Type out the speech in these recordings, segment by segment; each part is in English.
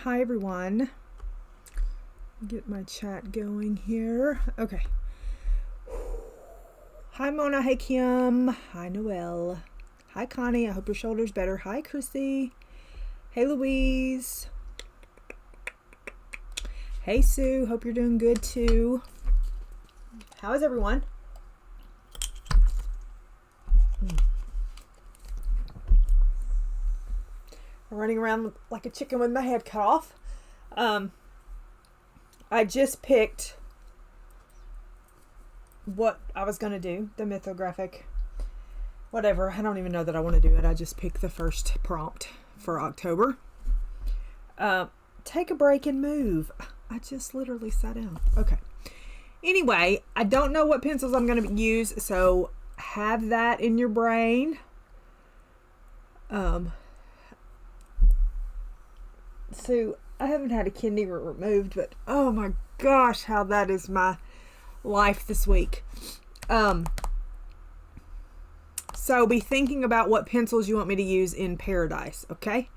Hi everyone. Get my chat going here. Okay. Hi Mona. Hey Kim. Hi Noelle. Hi Connie. I hope your shoulder's better. Hi Chrissy. Hey Louise. Hey Sue. Hope you're doing good too. How is everyone? I'm running around like a chicken with my head cut off. I just picked what I was going to do, the Mythographic, whatever. I don't even know that I want to do it. I just picked the first prompt for October. Take a break and move. I just literally sat down. Okay. Anyway, I don't know what pencils I'm going to use, so have that in your brain. So I haven't had a kidney removed, but oh my gosh, how that is my life this week. So be thinking about what pencils you want me to use in Paradise, okay?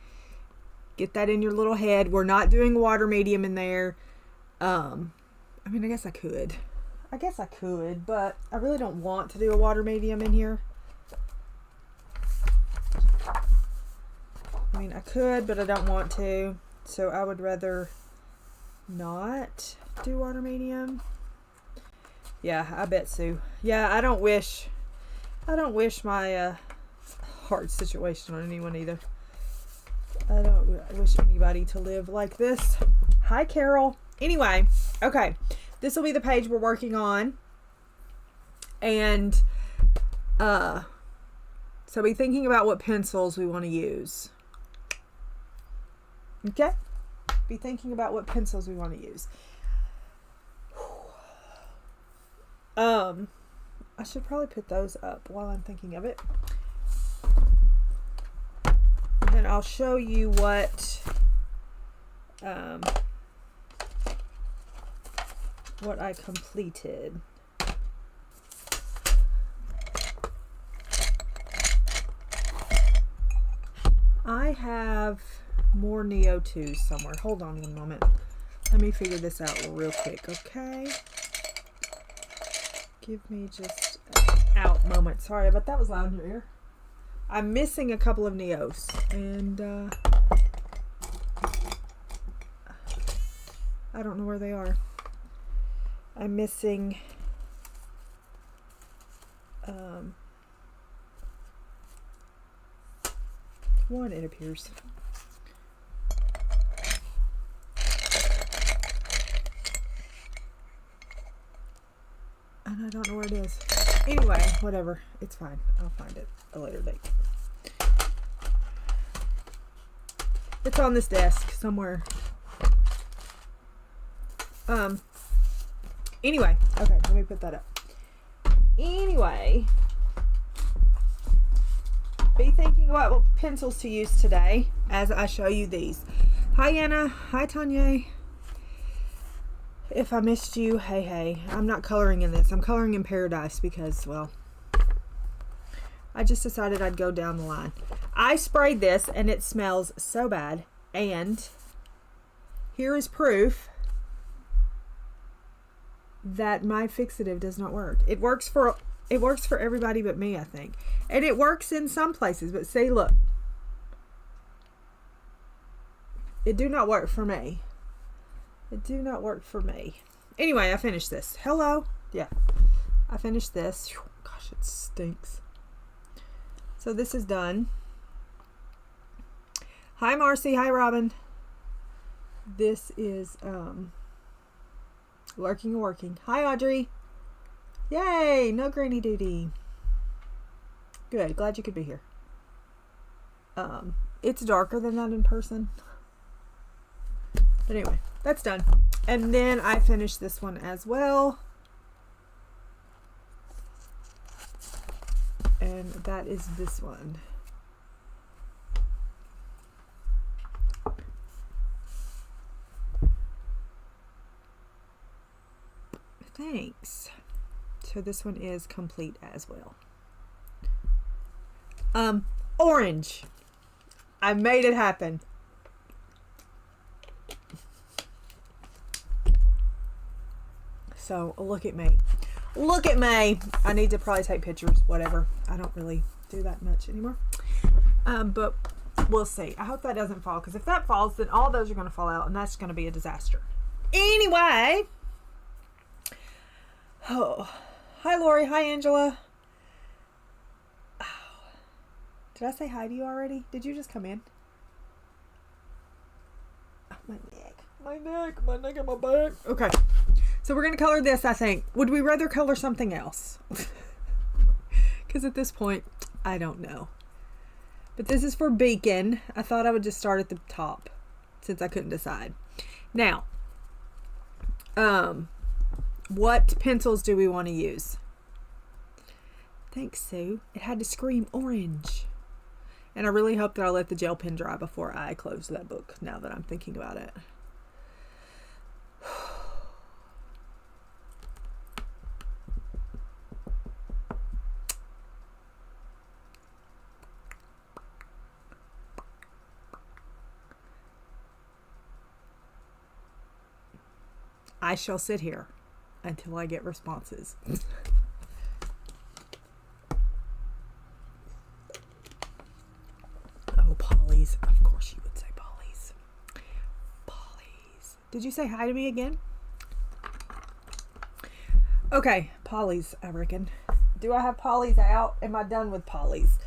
Get that in your little head. We're not doing water medium in there. I mean, I guess I could, but I really don't want to do a water medium in here. I mean, I could, but I don't want to. So I would rather not do water medium. Yeah, I bet Sue. Yeah, I don't wish my hard situation on anyone either. I don't wish anybody to live like this. Hi, Carol. Anyway, okay. This will be the page we're working on. And so be thinking about what pencils we want to use. Okay? Be thinking about what pencils we want to use. I should probably put those up while I'm thinking of it. And then I'll show you what I completed. I have more Neo 2s somewhere. Hold on one moment. Let me figure this out real quick, okay? Give me just an out moment. Sorry, but that was loud in your ear. I'm missing a couple of Neos, and I don't know where they are. I'm missing one, it appears. And I don't know where it is. Anyway, whatever. It's fine. I'll find it a later date. It's on this desk somewhere. Anyway. Okay, let me put that up. Anyway. Be thinking about what pencils to use today as I show you these. Hi, Anna. Hi, Tanya. If I missed you, hey. I'm not coloring in this. I'm coloring in Paradise because, well, I just decided I'd go down the line. I sprayed this and it smells so bad. And here is proof that my fixative does not work. It works for everybody but me, I think. And it works in some places, but see, look. It do not work for me. It do not work for me. Anyway, I finished this. Hello. Yeah. I finished this. Gosh, it stinks. So this is done. Hi, Marcy. Hi, Robin. This is lurking and working. Hi, Audrey. Yay. No granny duty. Good. Glad you could be here. It's darker than that in person. But anyway, that's done. And then I finished this one as well. And that is this one. Thanks. So this one is complete as well. Orange. I made it happen. So look at me. Look at me. I need to probably take pictures, whatever. I don't really do that much anymore. But we'll see. I hope that doesn't fall, because if that falls, then all those are going to fall out, and that's going to be a disaster. Anyway. Oh. Hi, Lori. Hi, Angela. Oh. Did I say hi to you already? Did you just come in? Oh, my neck. My neck. My neck and my back. Okay. So we're going to color this, I think. Would we rather color something else? Because at this point, I don't know. But this is for Beacon. I thought I would just start at the top since I couldn't decide. Now, what pencils do we want to use? Thanks, Sue. It had to scream orange. And I really hope that I let the gel pen dry before I close that book, now that I'm thinking about it. I shall sit here until I get responses. Oh, Polly's. Of course you would say Polly's. Polly's. Did you say hi to me again? Okay, Polly's, I reckon. Do I have Polly's out? Am I done with Polly's?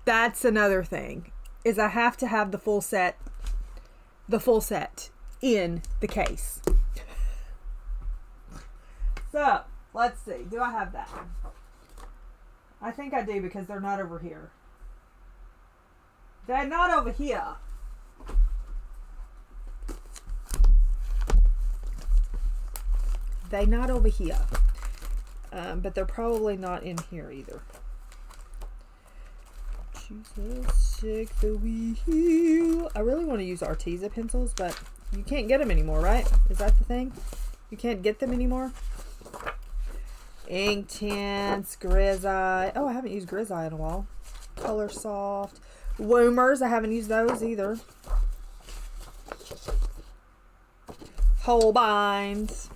That's another thing, is I have to have the full set in the case. So, let's see. Do I have that? I think I do, because they're not over here. They're not over here. They're not over here. But they're probably not in here either. Jesus, shake the wheel. I really want to use Arteza pencils, but you can't get them anymore, right? Is that the thing? You can't get them anymore? Ink Tints, Grizzeye. Oh, I haven't used Grizzeye in a while. Color Soft. Woomers. I haven't used those either. Holbeins.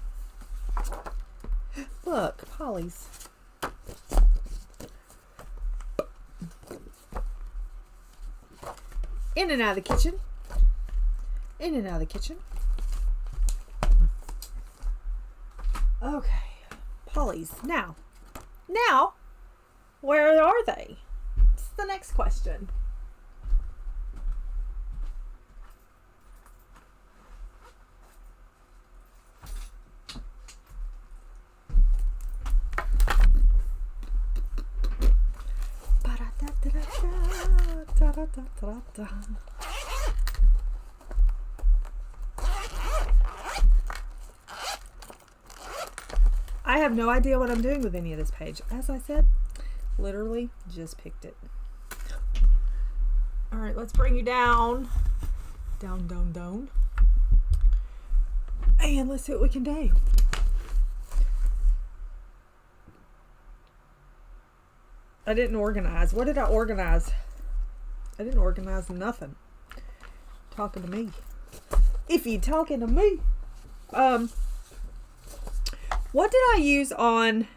Look, Polly's. In and out of the kitchen. In and out of the kitchen. Okay. Polly's. Now, where are they? It's the next question. I have no idea what I'm doing with any of this page. As I said, literally just picked it. All right, let's bring you down. Down, down, down. And let's see what we can do. I didn't organize. What did I organize? I didn't organize nothing. Talking to me. If you're talking to me. What did I use on...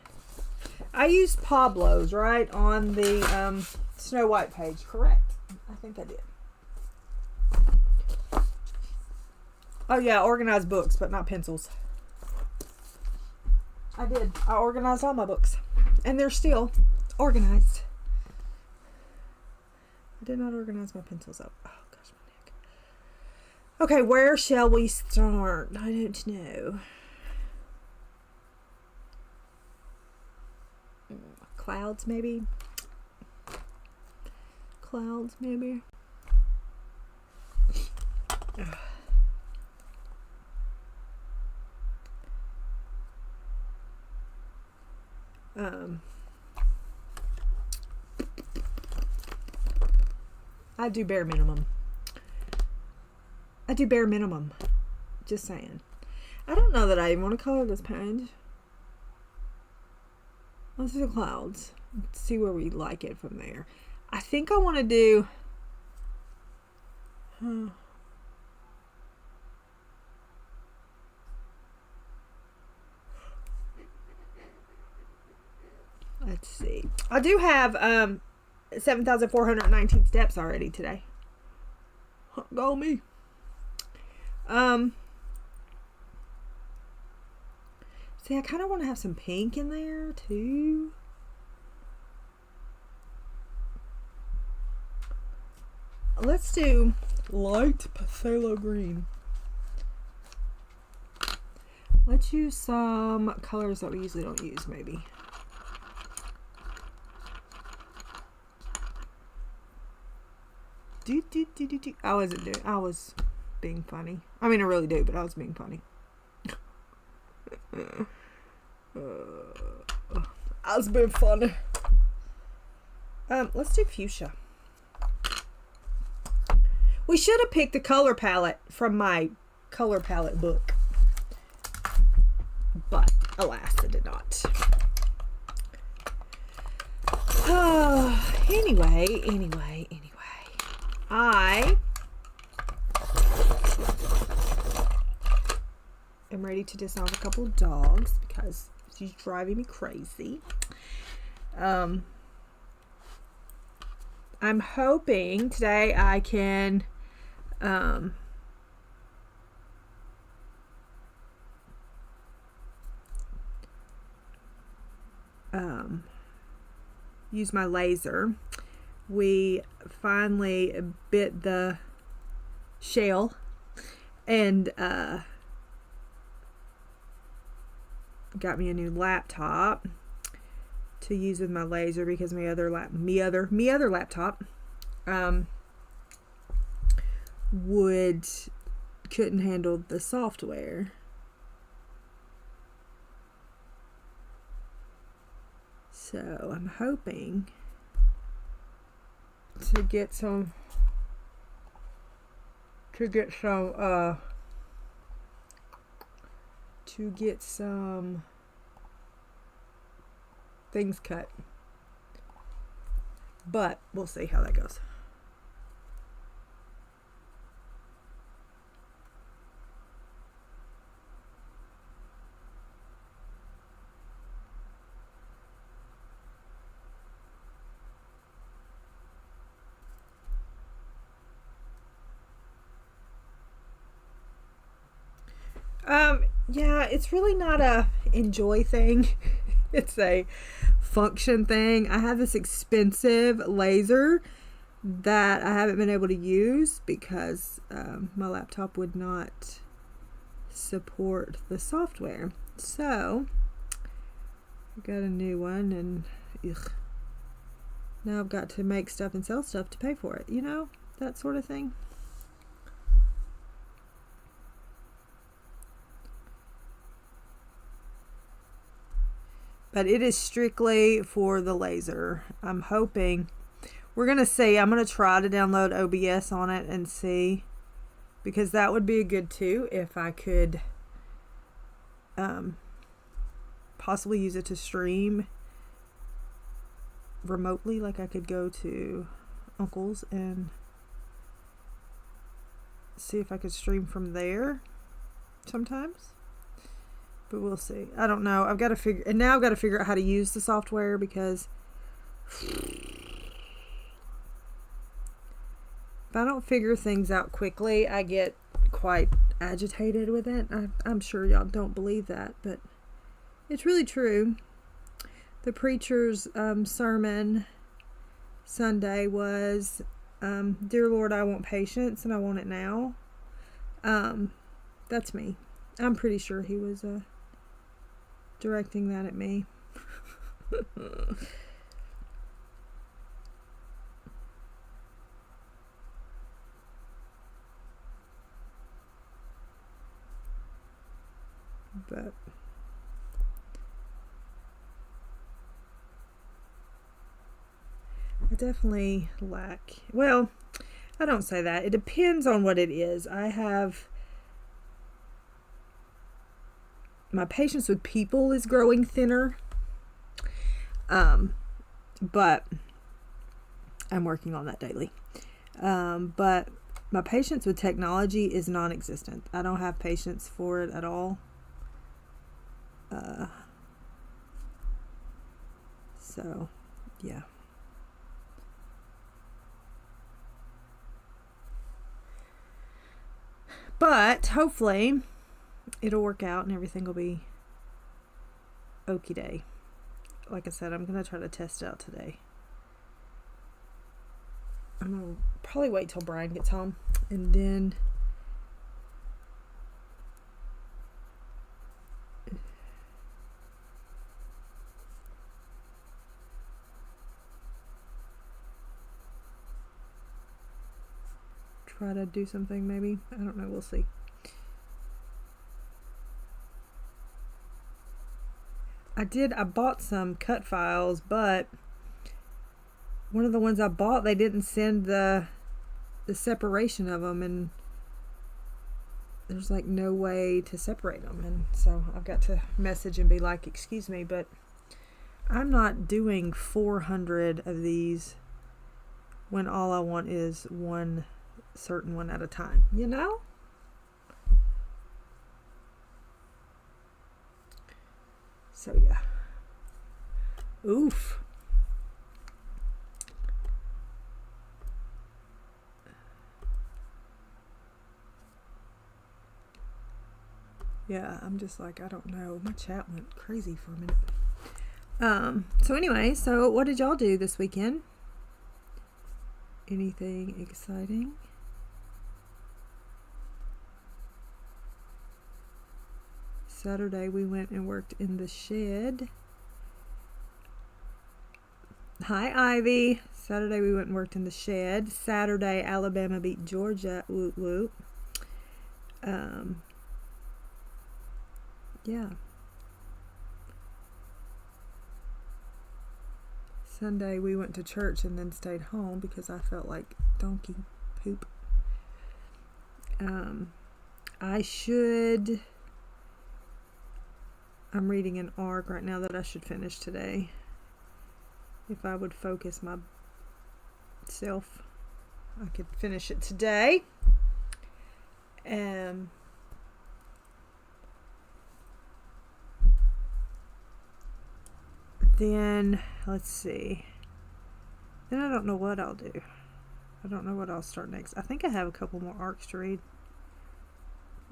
I used Pablo's, right? On the Snow White page, correct? I think I did. Oh yeah, organized books, but not pencils. I did. I organized all my books. And they're still organized. I did not organize my pencils up. Oh gosh, my neck. Okay, where shall we start? I don't know. Clouds, maybe? Clouds, maybe? I do bare minimum. I do bare minimum. Just saying. I don't know that I even want to color this page. Let's do the clouds. Let's see where we like it from there. I think I want to do... let's see. I do have 7,419 steps already today. Go me. See, I kind of want to have some pink in there too. Let's do light phthalo green. Let's use some colors that we usually don't use, maybe. I wasn't doing. I was being funny. I mean, I really do, but I was being funny. I was being funny. Let's do fuchsia. We should have picked the color palette from my color palette book, but alas, I did not. Anyway. I am ready to disarm a couple of dogs because she's driving me crazy. I'm hoping today I can use my laser. We finally bit the shell and got me a new laptop to use with my laser because my other laptop couldn't handle the software. So I'm hoping to get some things cut, but we'll see how that goes. Yeah, it's really not a enjoy thing. It's a function thing. I have this expensive laser that I haven't been able to use because my laptop would not support the software. So I got a new one, and now I've got to make stuff and sell stuff to pay for it, you know, that sort of thing. But it is strictly for the laser. I'm hoping. We're going to see. I'm going to try to download OBS on it and see. Because that would be a good too if I could possibly use it to stream remotely. Like I could go to Uncle's and see if I could stream from there sometimes. But we'll see. I don't know. I've got to figure out how to use the software because if I don't figure things out quickly, I get quite agitated with it. I'm sure y'all don't believe that, but it's really true. The preacher's sermon Sunday was, Dear Lord, I want patience and I want it now. That's me. I'm pretty sure he was directing that at me. But I definitely lack, well, I don't say that. It depends on what it is. My patience with people is growing thinner. But I'm working on that daily. But my patience with technology is non-existent. I don't have patience for it at all. So, yeah. But hopefully it'll work out and everything will be okie day. Like I said, I'm going to try to test it out today. I'm going to probably wait till Brian gets home and then try to do something maybe. I don't know. We'll see. I bought some cut files, but one of the ones I bought, they didn't send the separation of them, and there's like no way to separate them. And so I've got to message and be like, excuse me, but I'm not doing 400 of these when all I want is one certain one at a time, you know? So yeah. Oof. Yeah, I'm just like, I don't know. My chat went crazy for a minute. So anyway, so what did y'all do this weekend? Anything exciting? Saturday we went and worked in the shed. Hi, Ivy. Saturday we went and worked in the shed. Saturday Alabama beat Georgia. Woot woot. Yeah. Sunday we went to church and then stayed home because I felt like donkey poop. I'm reading an arc right now that I should finish today. If I would focus myself, I could finish it today. Then, let's see. Then I don't know what I'll do. I don't know what I'll start next. I think I have a couple more arcs to read.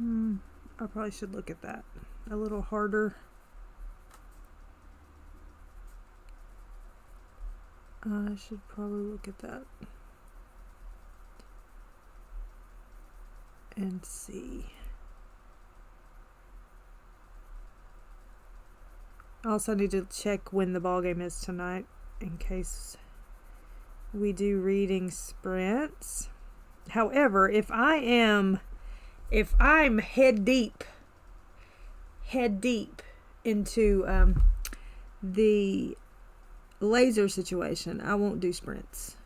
I probably should look at that a little harder. I should probably look at that and see. I also need to check when the ball game is tonight in case we do reading sprints. However, if I'm head deep into the laser situation, I won't do sprints.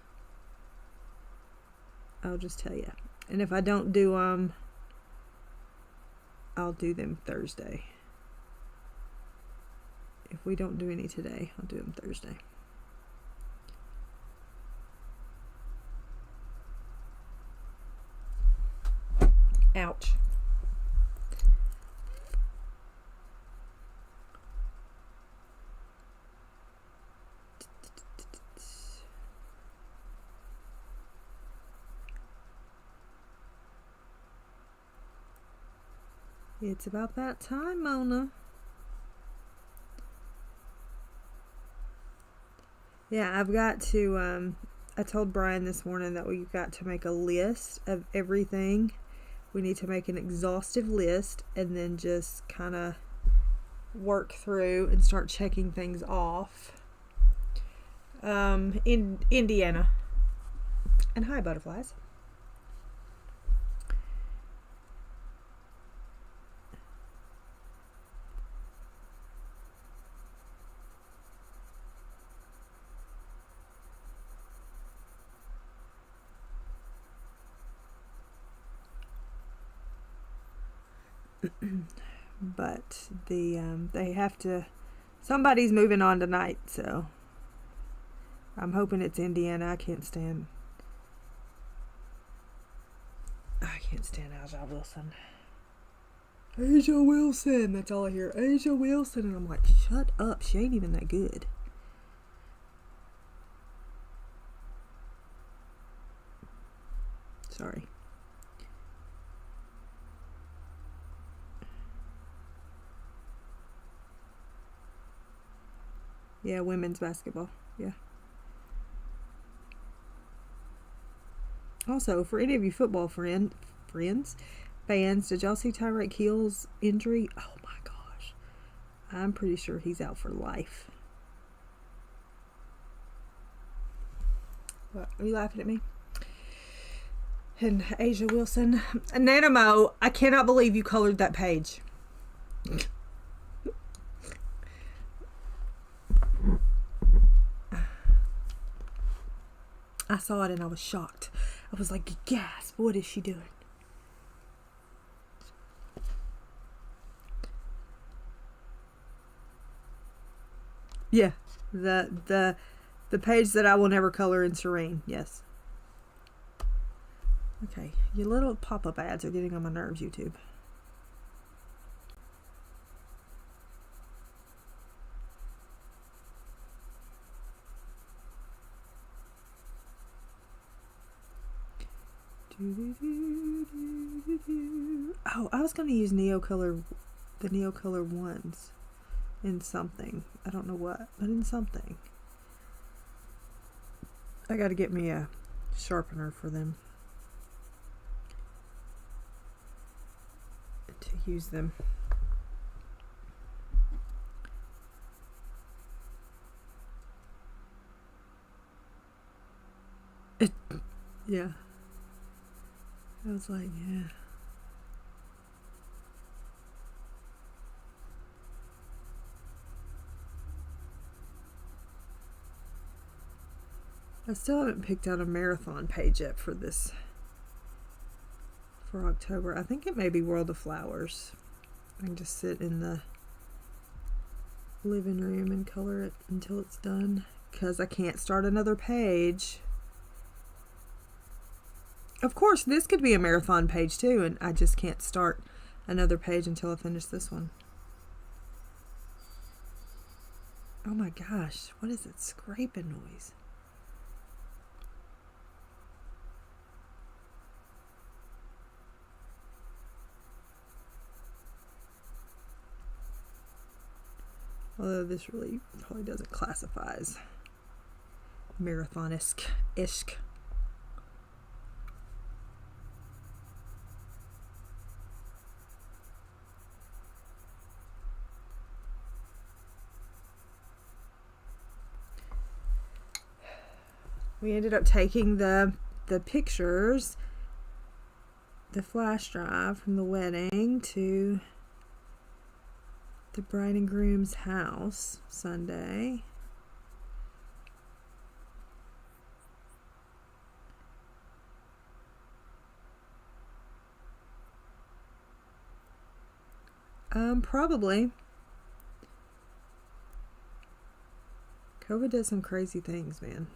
I'll just tell you. And if I don't do them, I'll do them Thursday. If we don't do any today, I'll do them Thursday. Ouch. It's about that time, Mona. Yeah, I've got to, I told Brian this morning that we've got to make a list of everything. We need to make an exhaustive list and then just kind of work through and start checking things off. In Indiana. And hi, butterflies. But they have to, somebody's moving on tonight, so I'm hoping it's Indiana. I can't stand Aja Wilson. Aja Wilson, that's all I hear. Aja Wilson, and I'm like, shut up, she ain't even that good. Sorry. Yeah, women's basketball. Yeah. Also, for any of you football fans, did y'all see Tyreek Hill's injury? Oh my gosh. I'm pretty sure he's out for life. What, are you laughing at me? And Asia Wilson. Neenah, I cannot believe you colored that page. I saw it and I was shocked. I was like, gasp, what is she doing? Yeah, the page that I will never color in Serene, yes. Okay, your little pop-up ads are getting on my nerves, YouTube. Oh, I was going to use the Neocolor ones in something. I don't know what, but in something. I got to get me a sharpener for them to use them. Yeah. I was like, yeah. I still haven't picked out a marathon page yet for this, for October. I think it may be World of Flowers. I can just sit in the living room and color it until it's done, because I can't start another page. Of course, this could be a marathon page too, and I just can't start another page until I finish this one. Oh my gosh, what is that scraping noise? Although this really probably doesn't classify as marathon-ish. We ended up taking the pictures, the flash drive from the wedding, to the bride and groom's house Sunday. Probably. COVID does some crazy things, man.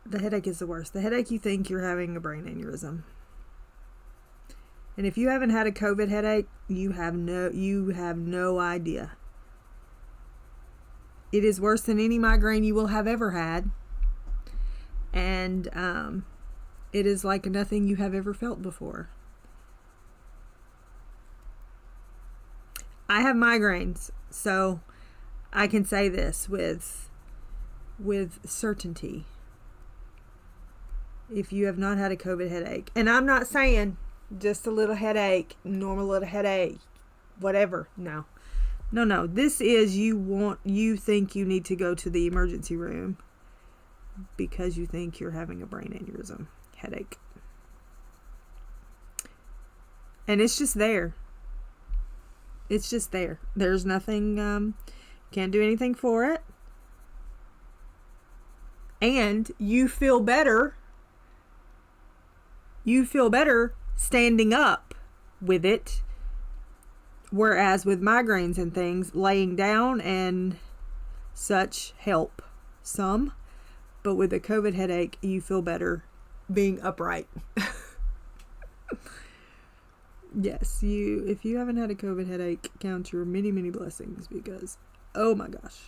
The headache is the worst. The headache, you think you're having a brain aneurysm. And if you haven't had a COVID headache, you have no idea. It is worse than any migraine you will have ever had. And it is like nothing you have ever felt before. I have migraines, so I can say this with certainty. If you have not had a COVID headache, and I'm not saying just a little headache, normal little headache, whatever. No. This is you think you need to go to the emergency room because you think you're having a brain aneurysm headache. And it's just there. It's just there. There's nothing, can't do anything for it. And you feel better you feel better standing up with it. Whereas with migraines and things, laying down and such help some. But with a COVID headache, you feel better being upright. Yes, if you haven't had a COVID headache, count your many, many blessings, because, oh my gosh.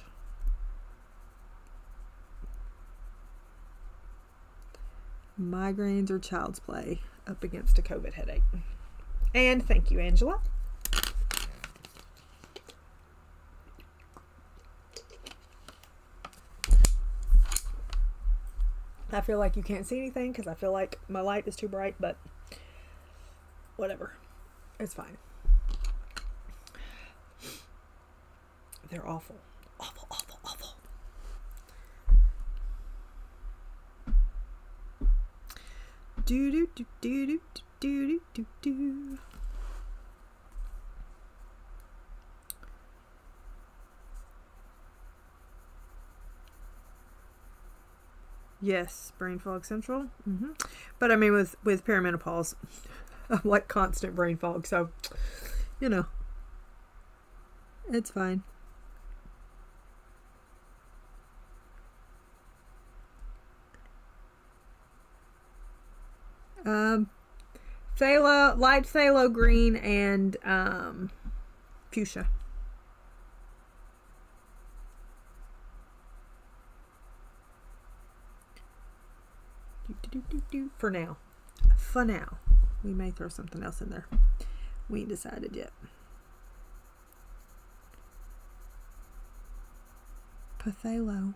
Migraines are child's play up against a COVID headache. And thank you, Angela. I feel like you can't see anything because I feel like my light is too bright, but whatever. It's fine. They're awful. Awful, awful, awful. Do do do do do do do do. Yes, brain fog central. But I mean, with perimenopause, I'm like constant brain fog, so you know, it's fine. Phthalo, light phthalo green, and fuchsia. For now. For now. We may throw something else in there. We ain't decided yet. Phthalo.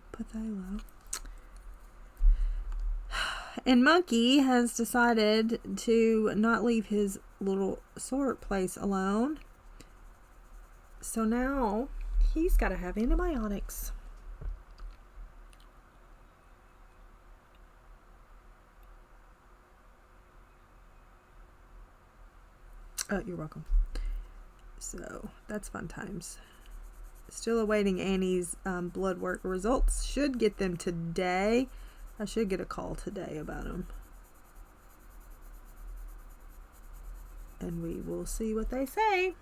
And Monkey has decided to not leave his little sort place alone. So now he's got to have antibiotics. Oh, you're welcome. So that's fun times. Still awaiting Annie's blood work results. Should get them today. I should get a call today about them. And we will see what they say.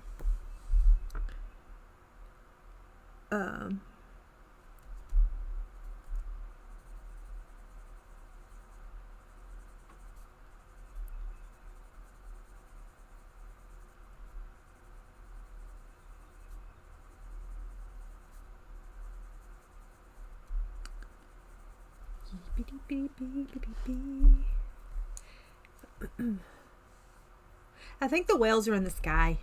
I think the whales are in the sky.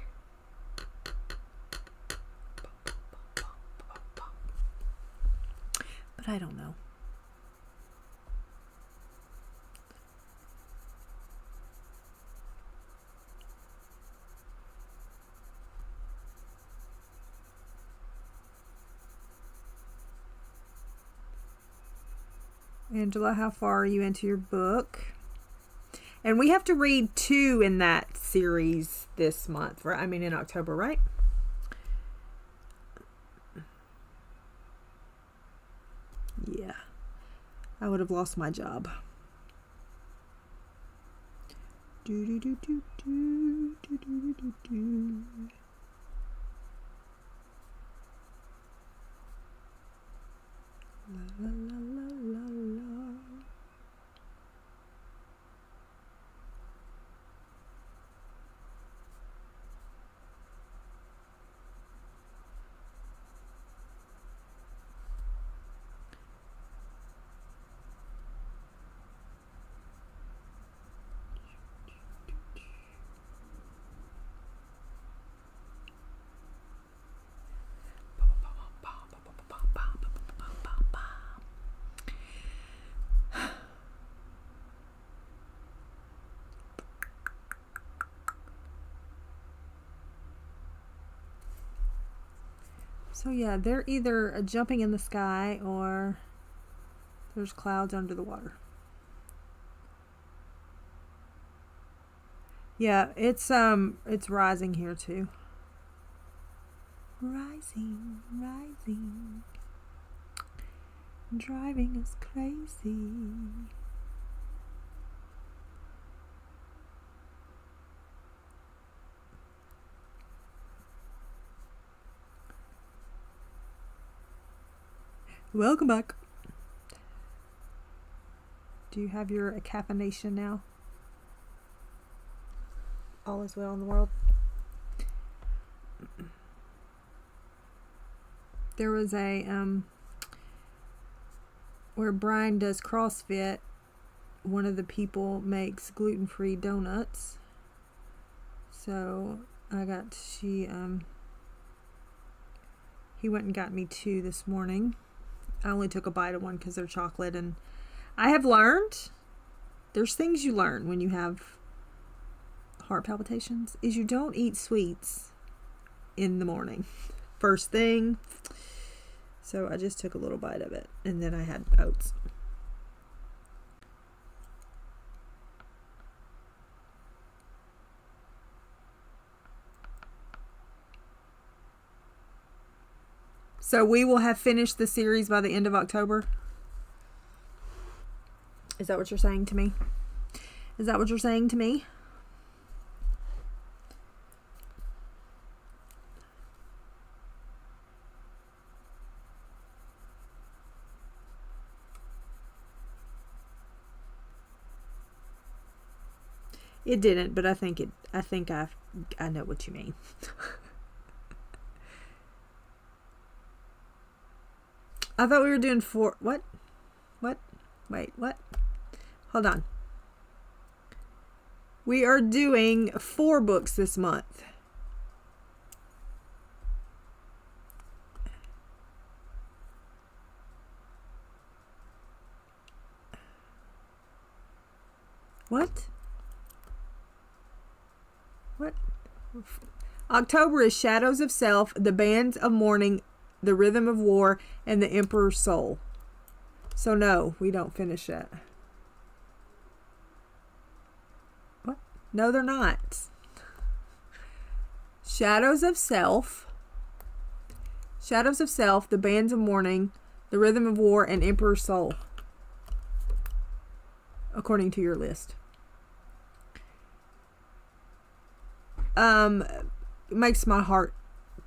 But I don't know. Angela, how far are you into your book? And we have to read 2 in that series this month, right? I mean, in October, right? Yeah. I would have lost my job. Do do do do do do do do do. La la la la la la. So yeah, they're either jumping in the sky or there's clouds under the water. Yeah, it's rising here too. Rising, rising, driving us crazy. Welcome back. Do you have your caffeination now? All is well in the world. There was a where Brian does CrossFit, one of the people makes gluten-free donuts. So he went and got me 2 this morning. I only took a bite of one because they're chocolate, and I have learned, there's things you learn when you have heart palpitations, is you don't eat sweets in the morning. First thing. So I just took a little bite of it, and then I had oats. So we will have finished the series by the end of October. Is that what you're saying to me? Is that what you're saying to me? It didn't, but I think I know what you mean. I thought we were doing 4. What? Wait, what? Hold on. We are doing 4 books this month. What? October is Shadows of Self, The Bands of Mourning, The Rhythm of War, and The Emperor's Soul. So no, we don't finish it. What? No, they're not. Shadows of Self, The Bands of Mourning, The Rhythm of War, and Emperor's Soul. According to your list. Makes my heart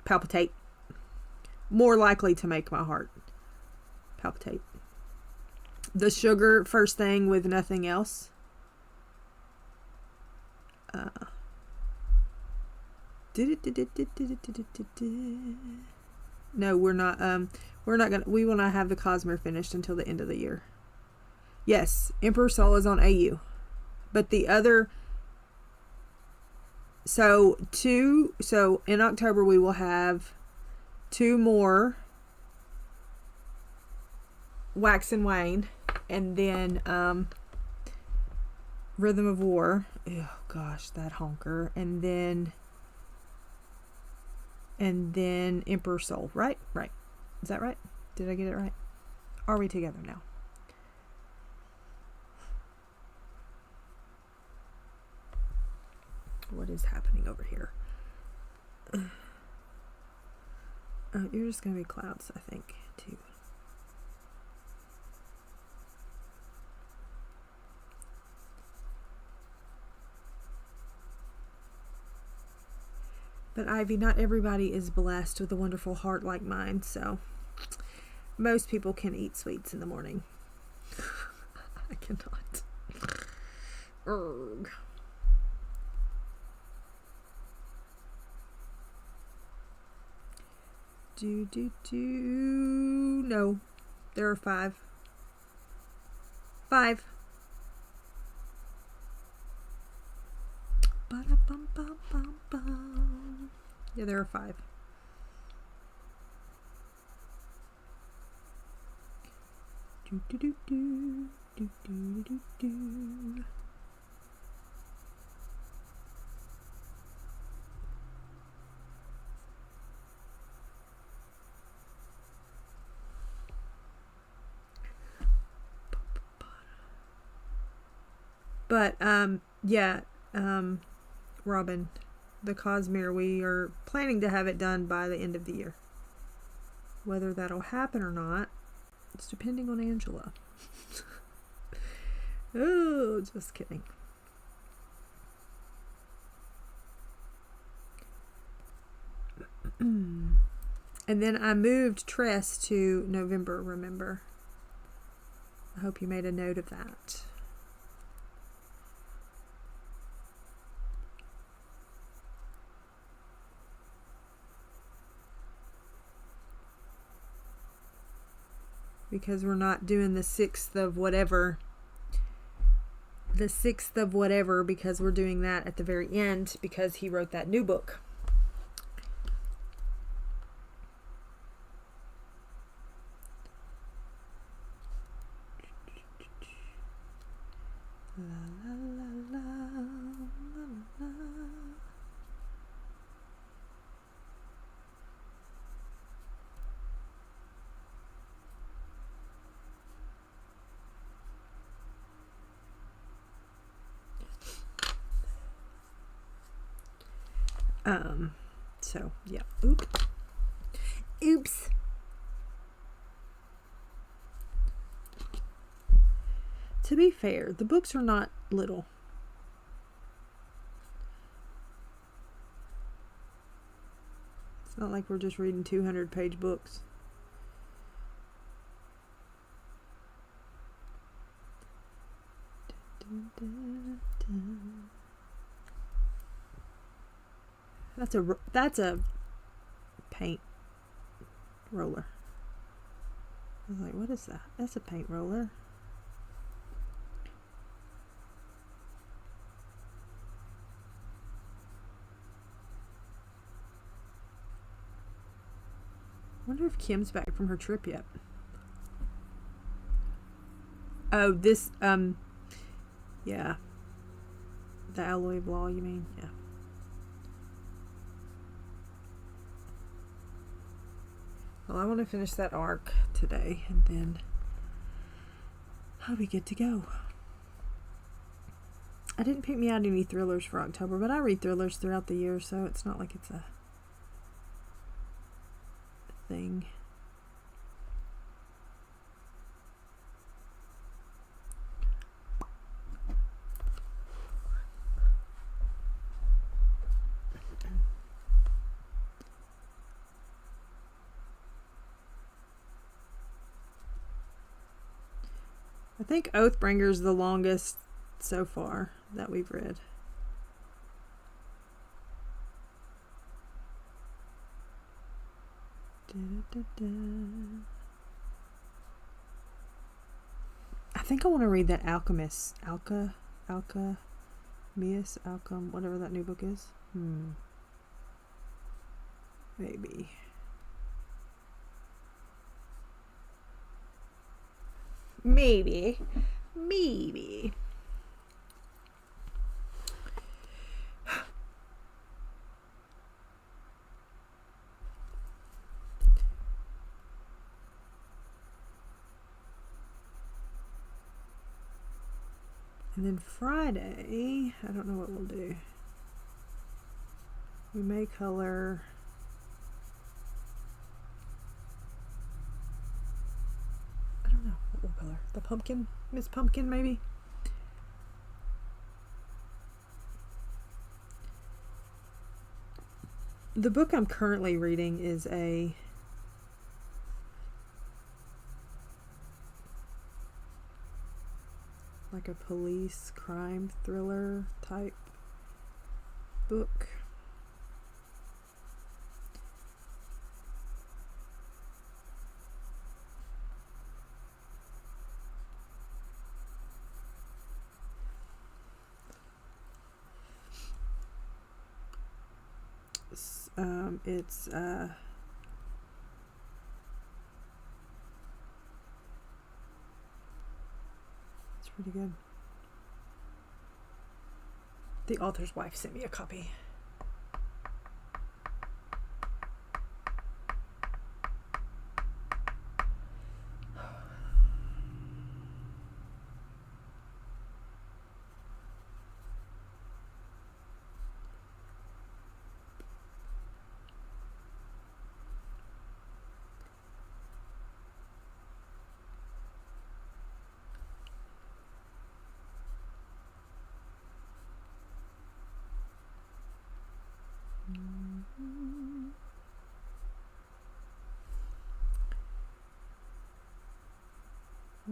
palpitate. More likely to make my heart palpitate. The Sugar, first thing with Nothing Else. No, we're not gonna, we will not have the Cosmere finished until the end of the year. Yes, Emperor Soul is on AU. But the other, so in October we will have 2 more Wax and Wane, and then Rhythm of War. Oh gosh, that honker. And then Emperor Soul. Right. Is that right? Did I get it right? Are we together now? What is happening over here? You're just going to be clouds, I think, too. But Ivy, not everybody is blessed with a wonderful heart like mine, so most people can eat sweets in the morning. I cannot. Urgh. No, there are 5. 5. Yeah, there are 5. But Robin, the Cosmere, we are planning to have it done by the end of the year. Whether that'll happen or not, it's depending on Angela. Oh, just kidding. And then I moved Tress to November, remember? I hope you made a note of that. Because we're not doing the 6th of whatever. The 6th of whatever, because we're doing that at the very end because he wrote that new book. La, la, la, la, la, la. So yeah. Oops. To be fair, the books are not little. It's not like we're just reading 200-page books. That's a paint roller. I was like, what is that? That's a paint roller. I wonder if Kim's back from her trip yet. Oh, this, yeah. The alloy ball, you mean? Yeah. Well, I want to finish that arc today, and then I'll be good to go. I didn't pick me out any thrillers for October, but I read thrillers throughout the year, so it's not like it's a thing. I think Oathbringer's the longest so far that we've read. I think I want to read that Alchemist, Alchemist, whatever that new book is. Maybe. Maybe. And then Friday, I don't know what we'll do. We may color. I don't know what we'll color. The pumpkin? Miss Pumpkin, maybe? The book I'm currently reading is like a police crime thriller type book. It's pretty good. The author's wife sent me a copy.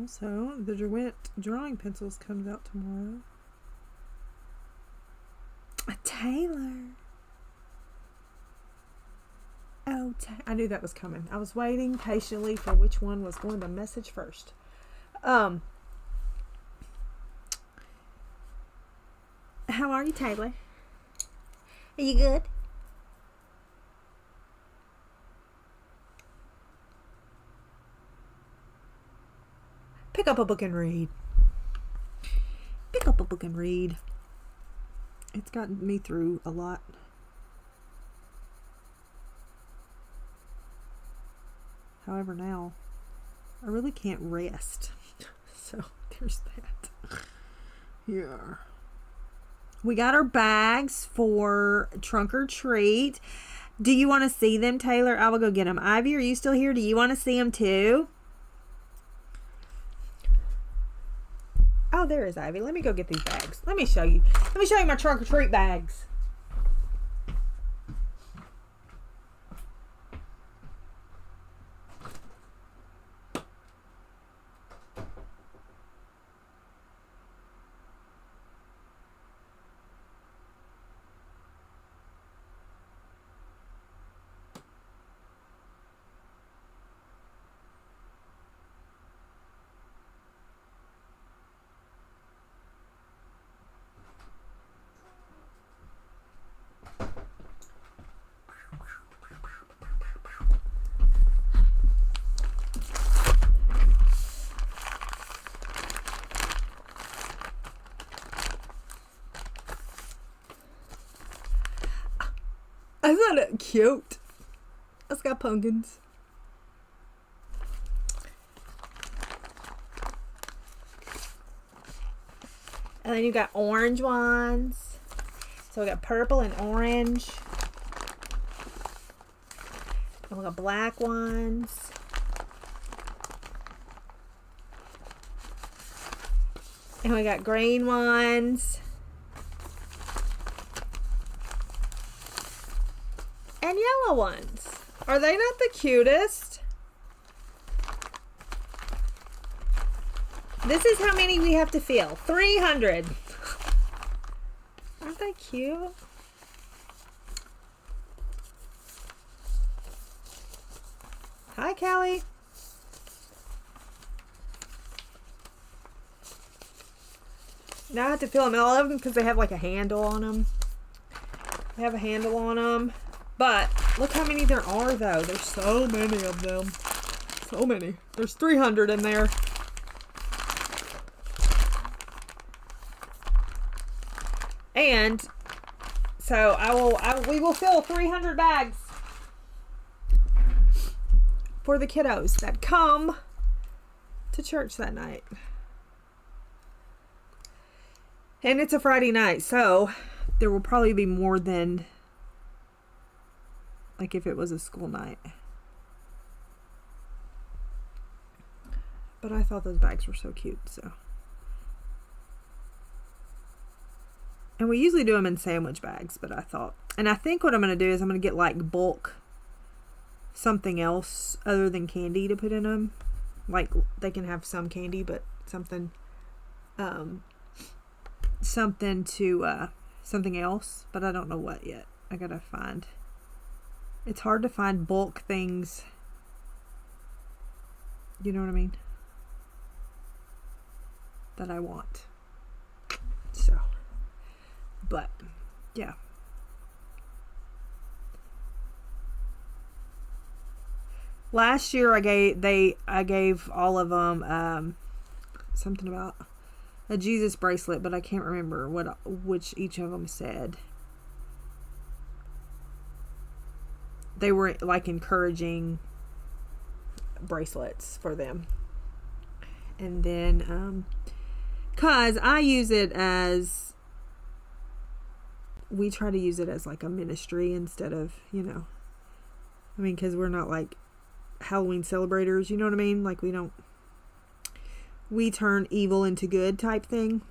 Also, the Derwent drawing pencils comes out tomorrow. Taylor. Oh, I knew that was coming. I was waiting patiently for which one was going to message first. How are you, Taylor? Are you good? Pick up a book and read. Pick up a book and read. It's gotten me through a lot. However, now I really can't rest. So there's that. Yeah. We got our bags for Trunk or Treat. Do you want to see them, Taylor? I will go get them. Ivy, are you still here? Do you want to see them too? Oh, there is Ivy. Let me go get these bags. Let me show you. Let me show you my Trunk or Treat bags. Isn't that cute? It's got pumpkins. And then you got orange ones. So we got purple and orange. And we got black ones. And we got green ones. And yellow ones. Are they not the cutest? This is how many we have to fill. 300. Aren't they cute? Hi, Callie. Now I have to fill them. All of them because they have like a handle on them. They have a handle on them. But look how many there are, though. There's so many of them. So many. There's 300 in there. And so we will fill 300 bags for the kiddos that come to church that night. And it's a Friday night, so there will probably be more than like if it was a school night. But I thought those bags were so cute, so. And we usually do them in sandwich bags, but I thought, and I think what I'm going to do is I'm going to get like bulk something else other than candy to put in them. Like they can have some candy, but something else, but I don't know what yet. I got to find. It's hard to find bulk things. You know what I mean? That I want. So, but yeah. Last year I gave all of them something about a Jesus bracelet, but I can't remember which each of them said. They were like encouraging bracelets for them. And then cause I use it as, we try to use it as like a ministry instead of, you know, I mean, cause we're not like Halloween celebrators, you know what I mean? Like we turn evil into good type thing.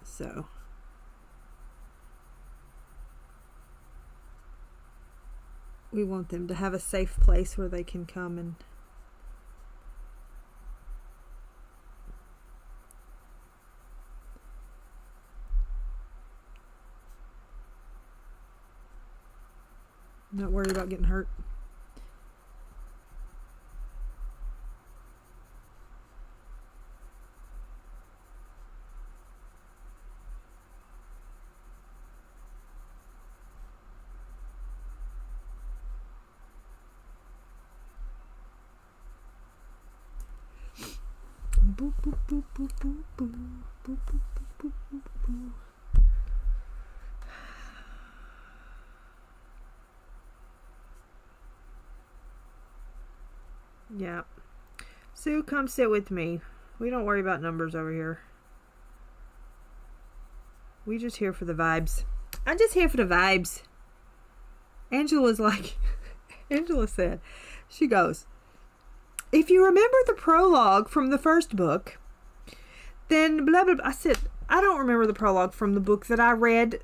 So we want them to have a safe place where they can come and Not worried about getting hurt. Boop, boop, boop, boop, boop, boop, boop, boop, boop, boop, boop. Yeah. Sue, come sit with me. We don't worry about numbers over here. We just here for the vibes. I'm just here for the vibes. Angela's like, Angela said, she goes, if you remember the prologue from the first book, then blah, blah, blah. I said, I don't remember the prologue from the book that I read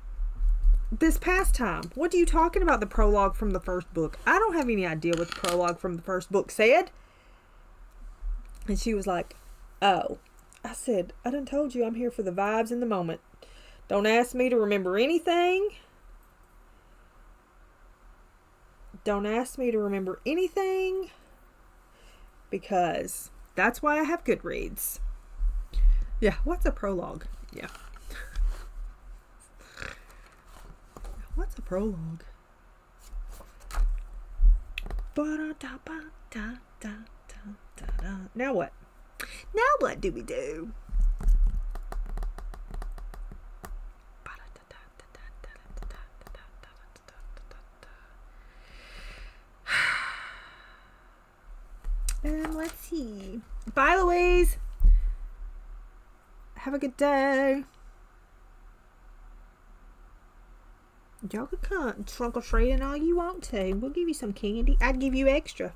this past time. What are you talking about, the prologue from the first book? I don't have any idea what the prologue from the first book said. And she was like, oh. I said, I done told you I'm here for the vibes in the moment. Don't ask me to remember anything. Don't ask me to remember anything. Because that's why I have Goodreads. Yeah, what's a prologue? Yeah. What's a prologue? Now what? Now what do we do? Let's see. Bye, Louise. Have a good day. Y'all can come trunk or treat and all you want to. We'll give you some candy. I'd give you extra.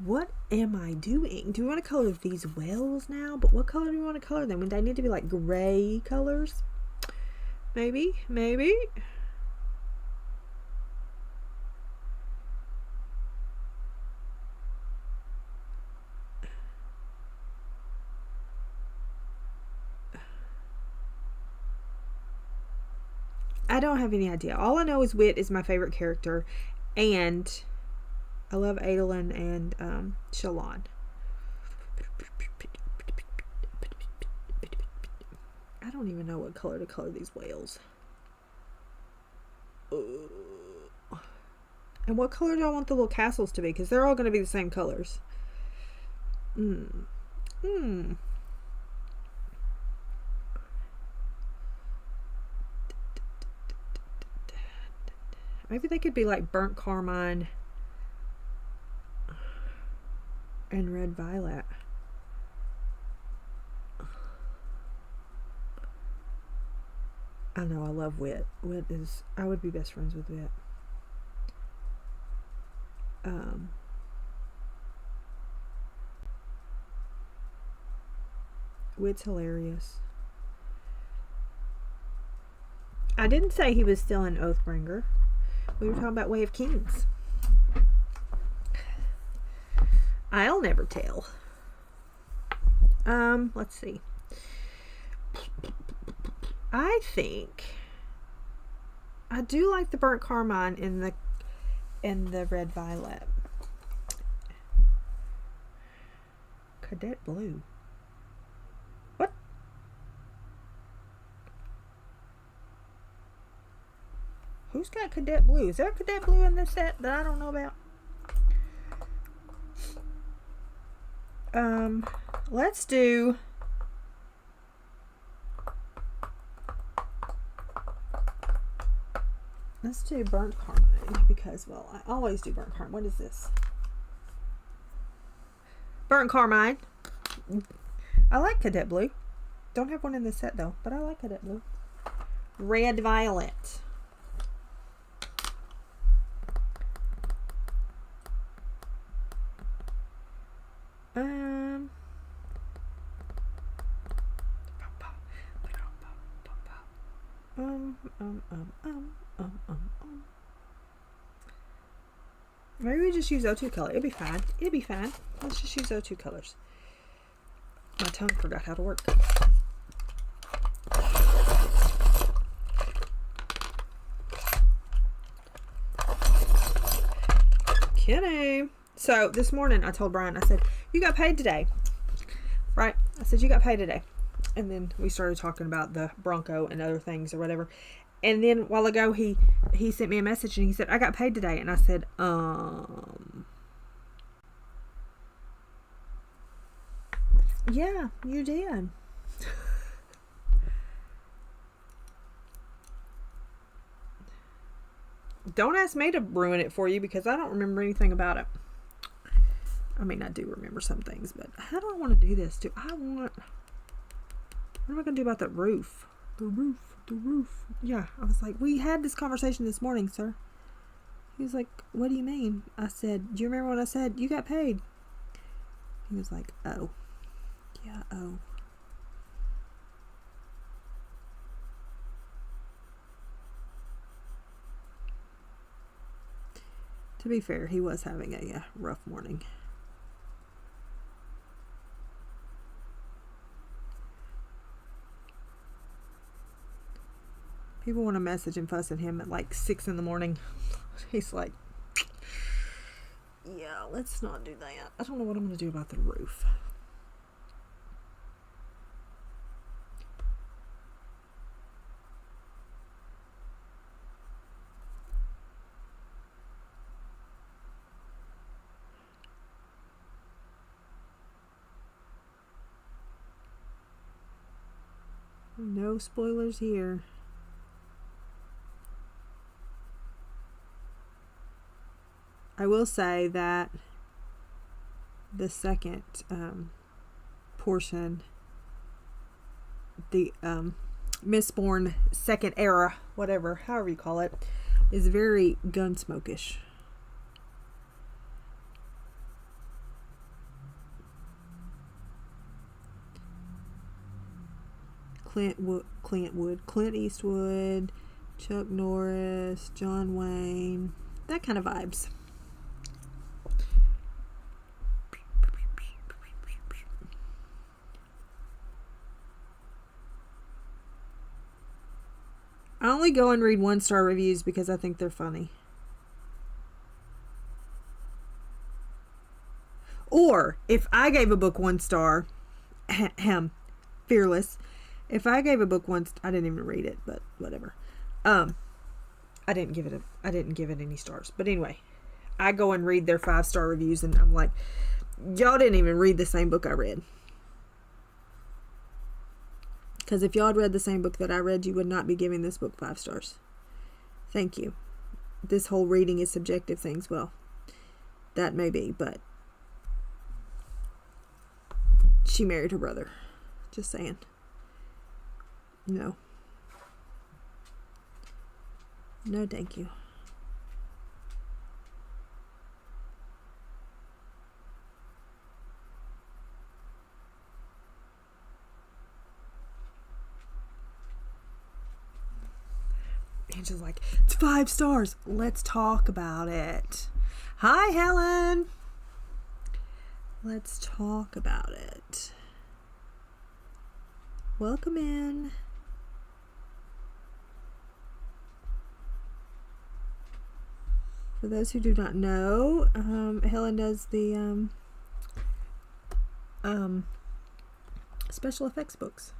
What am I doing? Do we want to color these wells now? But what color do we want to color them? Would they need to be like gray colors? Maybe. I don't have any idea. All I know is Wit is my favorite character, and I love Adolin and Shalon. I don't even know what color to color these whales. And what color do I want the little castles to be? Because they're all going to be the same colors. Maybe they could be like burnt carmine and red violet. I know, I love Wit. Wit is, I would be best friends with Wit. Wit's hilarious. I didn't say he was still an Oathbringer. We were talking about Way of Kings. I'll never tell. Let's see. I think I do like the burnt carmine in the red violet. Cadet blue. What? Who's got cadet blue? Is there cadet blue in this set that I don't know about? Let's do burnt carmine because, well, I always do burnt carmine. What is this? Burnt carmine. I like cadet blue. Don't have one in this set though, but I like cadet blue. Red violet. Maybe we just use O2 color. It'll be fine. It'll be fine. Let's just use O2 colors. My tongue forgot how to work. Kenny. So this morning I told Brian, I said, you got paid today. Right? I said, you got paid today. And then we started talking about the Bronco and other things or whatever. And then a while ago he sent me a message and he said, I got paid today. And I said, yeah, you did. Don't ask me to ruin it for you because I don't remember anything about it. I mean, I do remember some things, but how do I want to do this? What am I going to do about that roof? The roof. Yeah, I was like, we had this conversation this morning, sir. He was like, what do you mean? I said, do you remember when I said you got paid? He was like, oh. Yeah, oh. To be fair, he was having a rough morning. People want to message and fuss at him at like 6 in the morning. He's like, yeah, let's not do that. I don't know what I'm going to do about the roof. No spoilers here. I will say that the second portion, the Mistborn second era, whatever, however you call it, is very Gunsmoke-ish. Clint Eastwood, Chuck Norris, John Wayne, that kind of vibes. I only go and read 1-star reviews because I think they're funny. Or if I gave a book 1 star, Fearless. If I gave a book once, I didn't even read it, but whatever. I didn't give it any stars. But anyway, I go and read their 5-star reviews and I'm like, y'all didn't even read the same book I read. Because if y'all had read the same book that I read, you would not be giving this book 5 stars. Thank you. This whole reading is subjective things. Well, that may be, but she married her brother. Just saying. No. No, thank you. Angela's like, it's 5 stars. Let's talk about it. Hi, Helen. Let's talk about it. Welcome in. For those who do not know, Helen does the special effects books.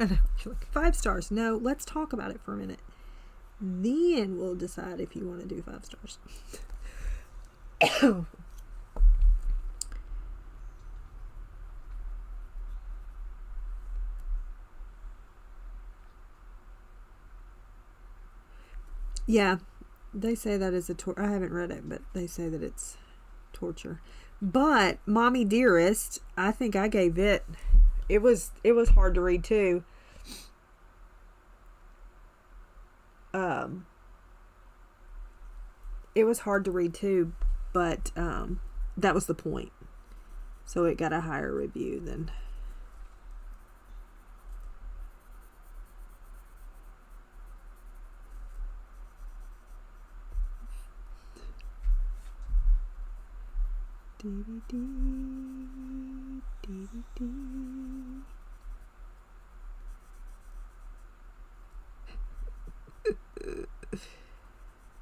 I know, you're like, 5 stars. No, let's talk about it for a minute. Then we'll decide if you want to do 5 stars. Yeah, they say that is I haven't read it, but they say that it's torture. But Mommy Dearest, I think I gave it. It was hard to read too. It was hard to read too, but that was the point. So it got a higher review than.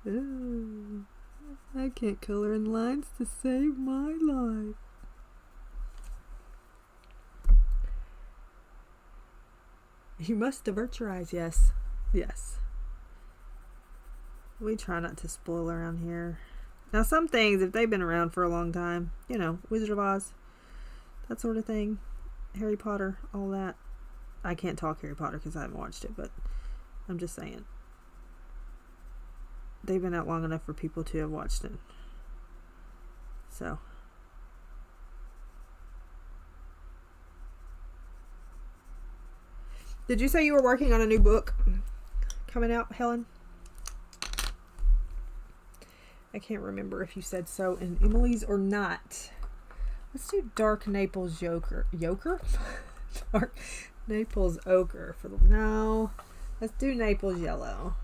Oh, I can't color in lines to save my life. You must divert your eyes. Yes. Yes. We try not to spoil around here. Now, some things, if they've been around for a long time, you know, Wizard of Oz, that sort of thing, Harry Potter, all that. I can't talk Harry Potter because I haven't watched it, but I'm just saying. They've been out long enough for people to have watched it. So. Did you say you were working on a new book coming out, Helen? I can't remember if you said so in Emily's or not. Let's do Dark Naples Yoker. Dark Naples Ochre for the... No. Let's do Naples Yellow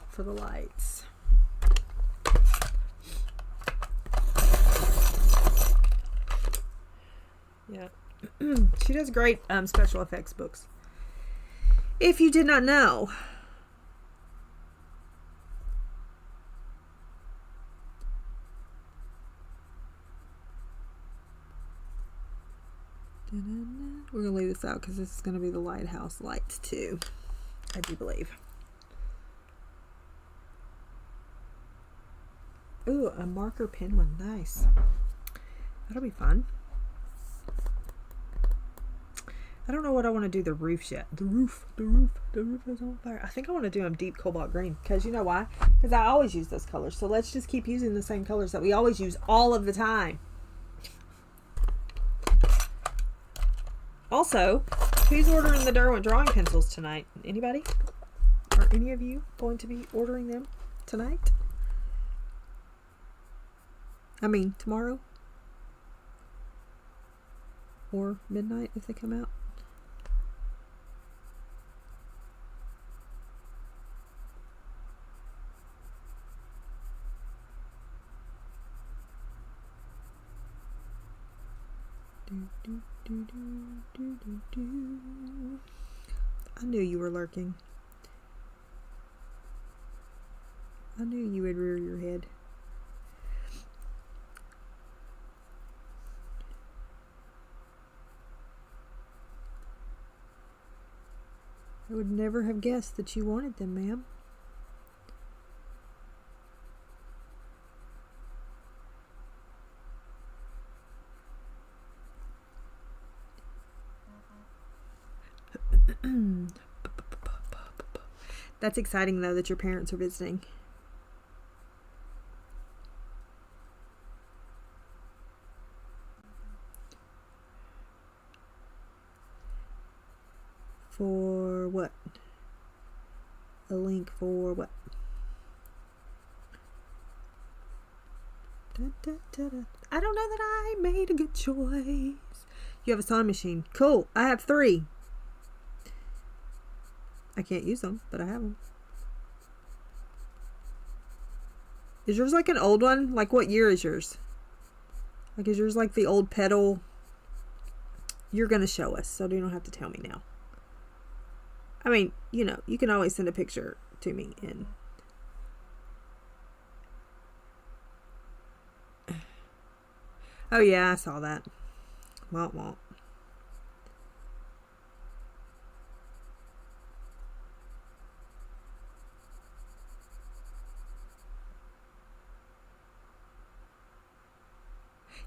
for the lights. Yeah. She does great special effects books. If you did not know. We're going to leave this out because this is going to be the lighthouse lights too, I do believe. Ooh, a marker pen one. Nice. That'll be fun. I don't know what I want to do the roofs yet. The roof is on fire. I think I want to do them deep cobalt green because you know why? Because I always use those colors. So let's just keep using the same colors that we always use all of the time. Also, who's ordering the Derwent drawing pencils tonight? Anybody? Are any of you going to be ordering them tonight? I mean, tomorrow? Or midnight if they come out? I knew you were lurking. I knew you would rear your head. I would never have guessed that you wanted them, ma'am. That's exciting, though, that your parents are visiting. For what? A link for what? Da, da, da, da. I don't know that I made a good choice. You have a sewing machine. Cool. I have 3. I can't use them, but I have them. Is yours like an old one? Like what year is yours? Like is yours like the old pedal? You're going to show us, so you don't have to tell me now. I mean, you know, you can always send a picture to me and oh yeah, I saw that. Womp womp.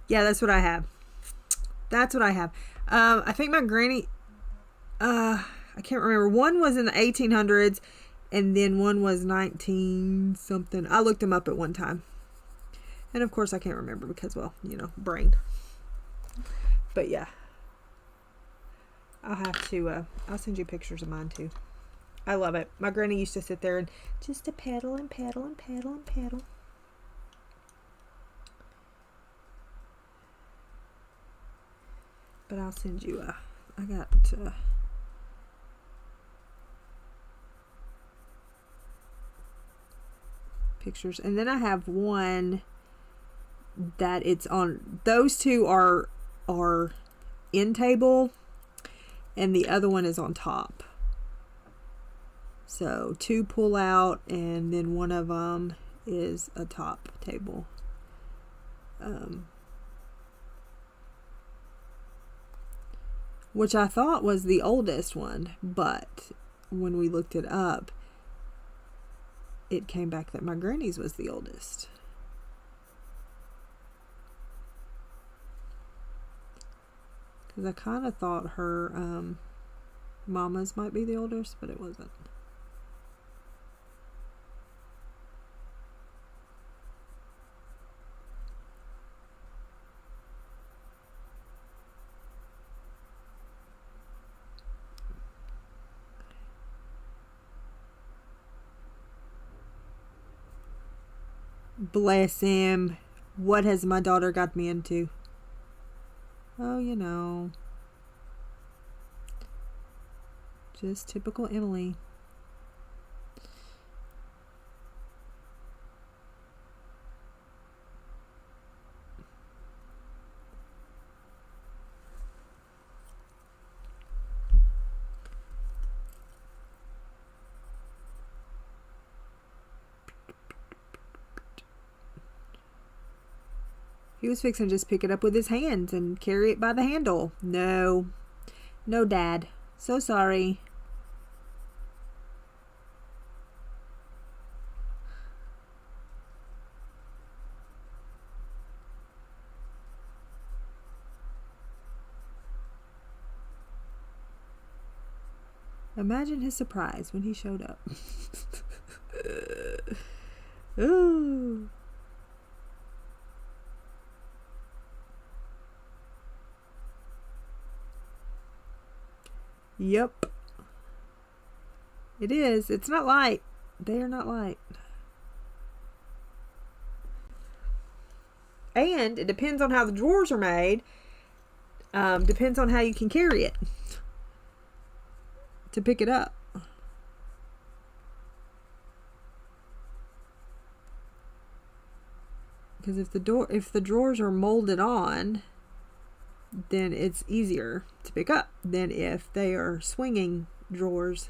Yeah, that's what I have. That's what I have. I think my granny, I can't remember. One was in the 1800s and then one was 19 something. I looked them up at one time. And of course I can't remember because, well, you know, brain. But yeah. I'll have to, I'll send you pictures of mine too. I love it. My granny used to sit there and just to pedal and pedal and pedal and pedal. But I'll send you I got pictures. And then I have one that it's on, those two are in table and the other one is on top. So 2 pull out, and then one of them is a top table. Which I thought was the oldest one, but when we looked it up, it came back that my granny's was the oldest. Because I kind of thought her mama's might be the oldest, but it wasn't. Bless him. What has my daughter got me into? Oh, you know. Just typical Emily. He was fixing to just pick it up with his hands and carry it by the handle. No. No, Dad. So sorry. Imagine his surprise when he showed up. Ooh. Yep. It is. It's not light. They are not light. And it depends on how the drawers are made. Depends on how you can carry it to pick it up. Because if the drawers are molded on, then it's easier to pick up than if they are swinging drawers.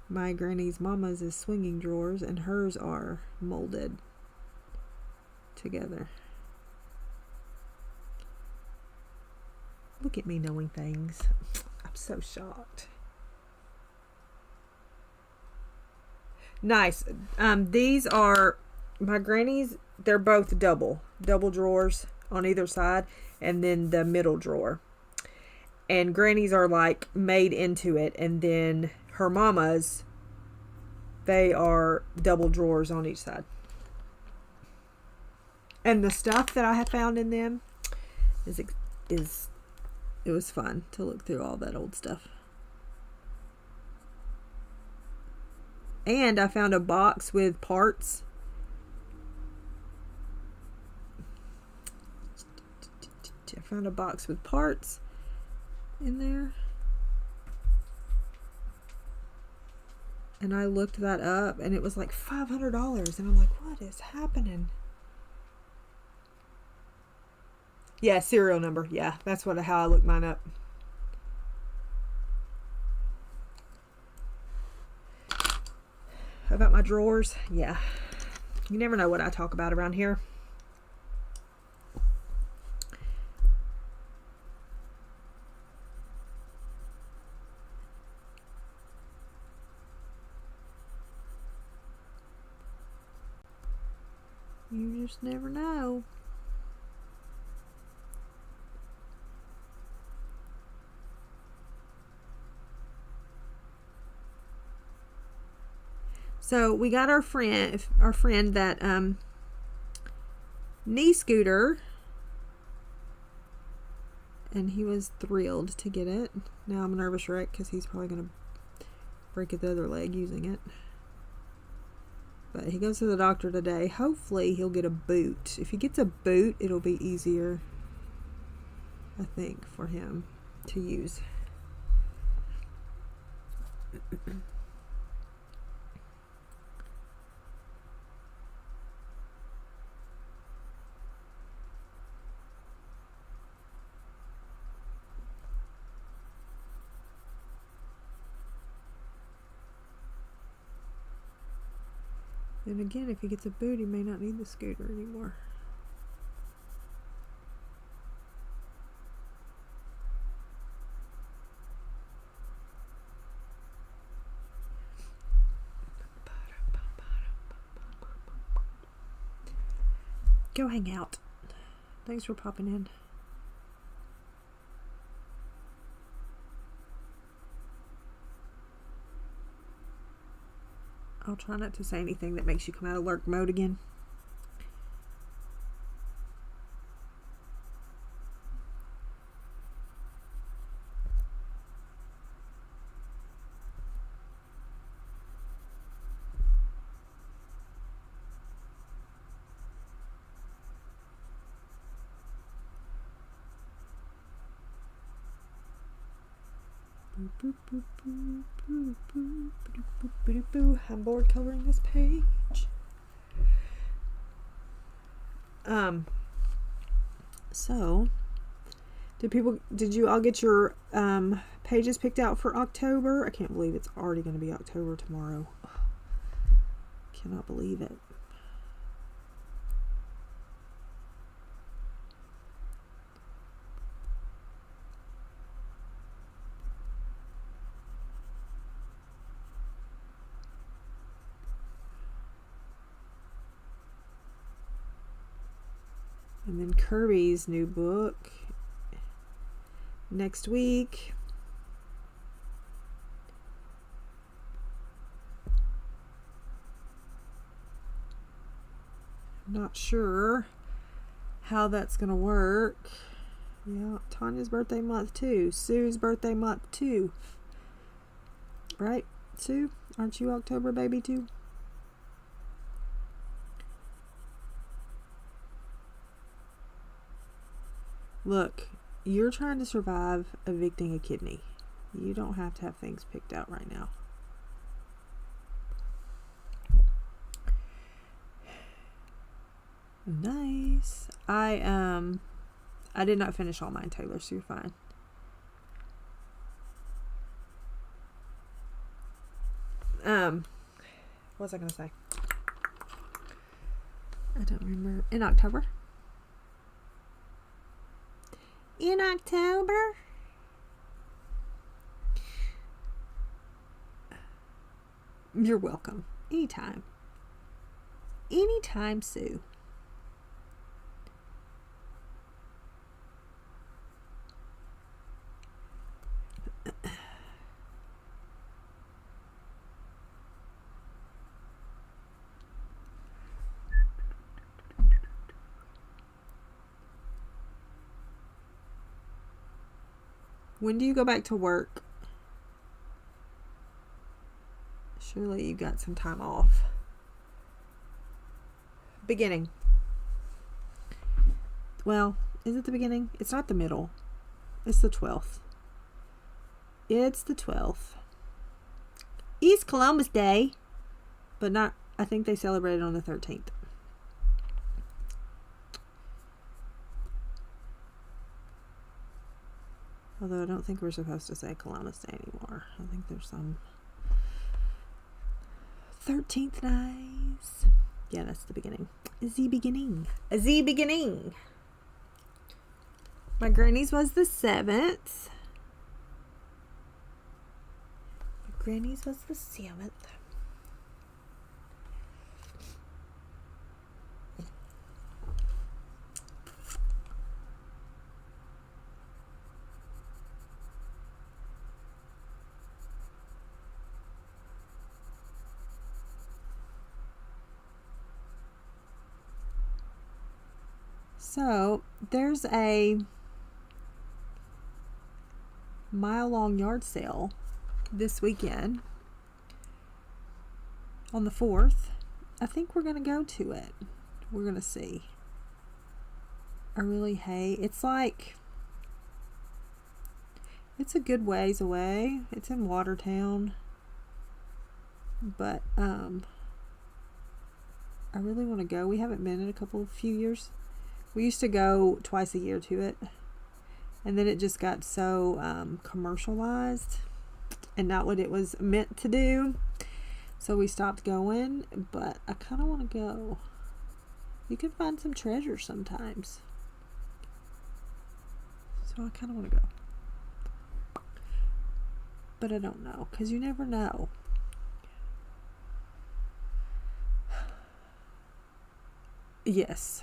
My granny's mama's is swinging drawers, and hers are molded together. Look at me knowing things. I'm so shocked. Nice. These are my granny's. They're both double drawers on either side, and then the middle drawer. And granny's are like made into it, and then her mama's, they are double drawers on each side. And the stuff that I have found in them is it was fun to look through all that old stuff. And I found a box with parts. I found a box with parts in there. And I looked that up, and it was like $500. And I'm like, what is happening? Yeah, serial number. Yeah, that's how I looked mine up. About my drawers, yeah. You never know what I talk about around here. You just never know. So we got our friend that knee scooter, and he was thrilled to get it. Now I'm a nervous wreck because he's probably gonna break the other leg using it. But he goes to the doctor today. Hopefully he'll get a boot. If he gets a boot, it'll be easier, I think, for him to use. And again, if he gets a boot, he may not need the scooter anymore. Go hang out. Thanks for popping in. I'll try not to say anything that makes you come out of lurk mode again. I'm bored coloring this page. So did you all get your pages picked out for October? I can't believe it's already going to be October tomorrow. Cannot believe it. And then Kirby's new book next week. I'm not sure how that's going to work. Yeah, Tanya's birthday month too. Sue's birthday month too. Right, Sue? Aren't you October baby too? Look, you're trying to survive evicting a kidney. You don't have to have things picked out right now. Nice. I did not finish all mine, Taylor, so you're fine. What was I gonna say? I don't remember. In October? In October? You're welcome. Anytime. Anytime, Sue. When do you go back to work? Surely you got some time off. Beginning. Well, is it the beginning? It's not the middle. It's the 12th. It's the 12th. East Columbus Day. But not, I think they celebrated on the 13th. Although I don't think we're supposed to say Columbus Day anymore. I think there's some 13th nice. Yeah, that's the beginning. The beginning. The beginning. My granny's was the 7th. My granny's was the 7th. So there's a mile-long yard sale this weekend on the 4th. I think we're going to go to it. We're going to see. I really hate. It's like, it's a good ways away. It's in Watertown. But I really want to go. We haven't been in a few years. We used to go twice a year to it, and then it just got so commercialized and not what it was meant to do. So we stopped going, but I kind of want to go. You can find some treasure sometimes. So I kind of want to go. But I don't know, because you never know. Yes.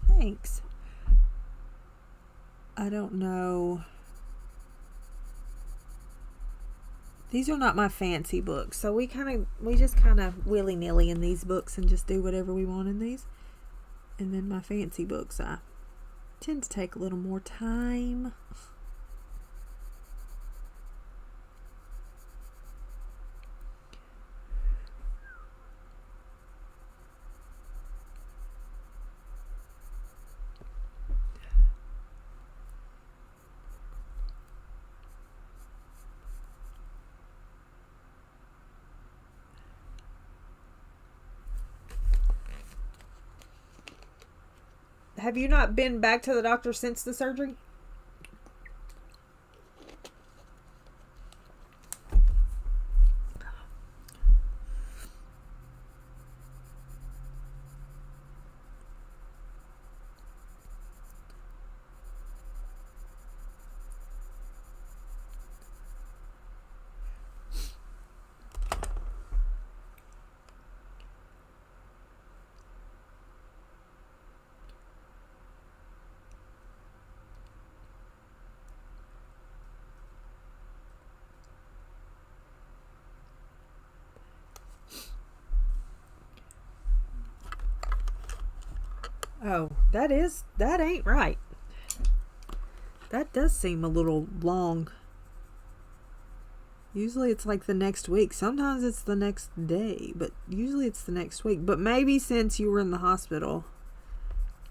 Thanks. I don't know. These are not my fancy books, so we just kind of willy-nilly in these books and just do whatever we want in these. And then my fancy books, I tend to take a little more time. Have you not been back to the doctor since the surgery? Oh, that ain't right. That does seem a little long. Usually it's like the next week. Sometimes it's the next day, but usually it's the next week. But maybe since you were in the hospital.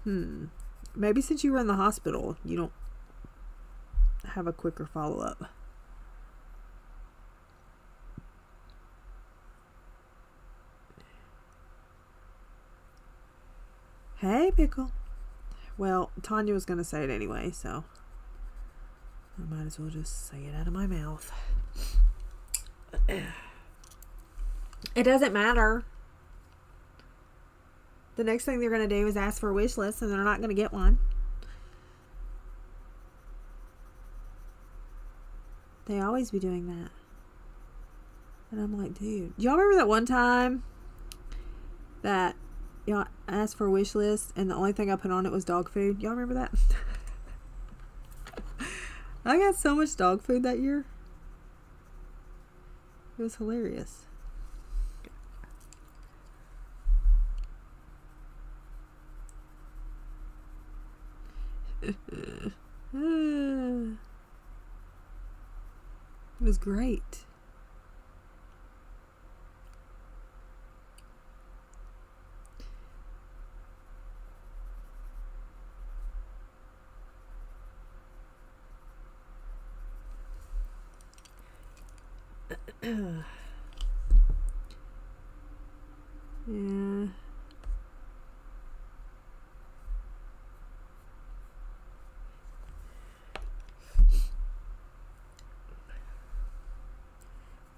Maybe since you were in the hospital, you don't have a quicker follow-up. Hey, Pickle. Well, Tanya was going to say it anyway, so I might as well just say it out of my mouth. It doesn't matter. The next thing they're going to do is ask for a wish list, and they're not going to get one. They always be doing that. And I'm like, dude. Y'all remember that one time that y'all asked for a wish list and the only thing I put on it was dog food? Y'all remember that? I got so much dog food that year. It was hilarious. It was great. Yeah.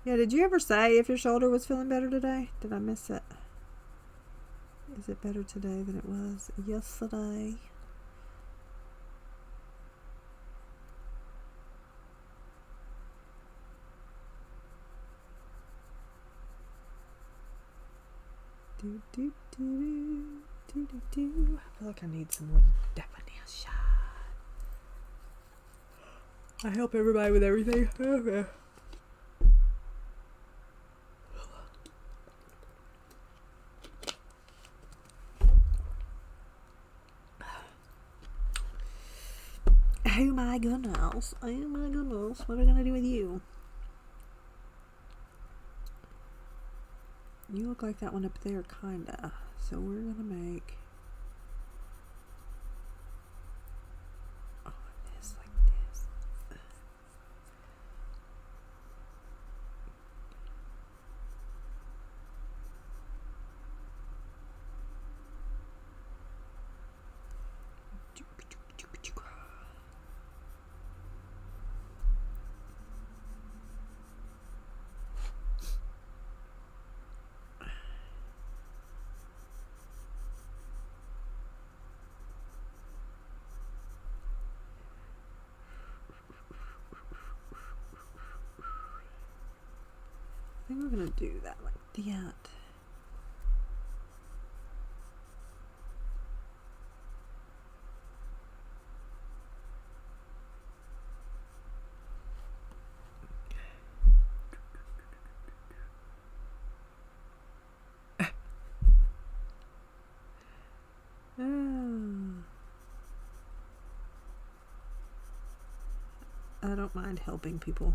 Yeah, did you ever say if your shoulder was feeling better today? Did I miss it? Is it better today than it was yesterday? Do, do, do, do, do, do. I feel like I need some more definition. I help everybody with everything. Okay. Oh my goodness. Oh my goodness. What are we going to do with you? You look like that one up there, kinda. So we're going to make... Oh, this like this. think we're gonna do that like that. I don't mind helping people.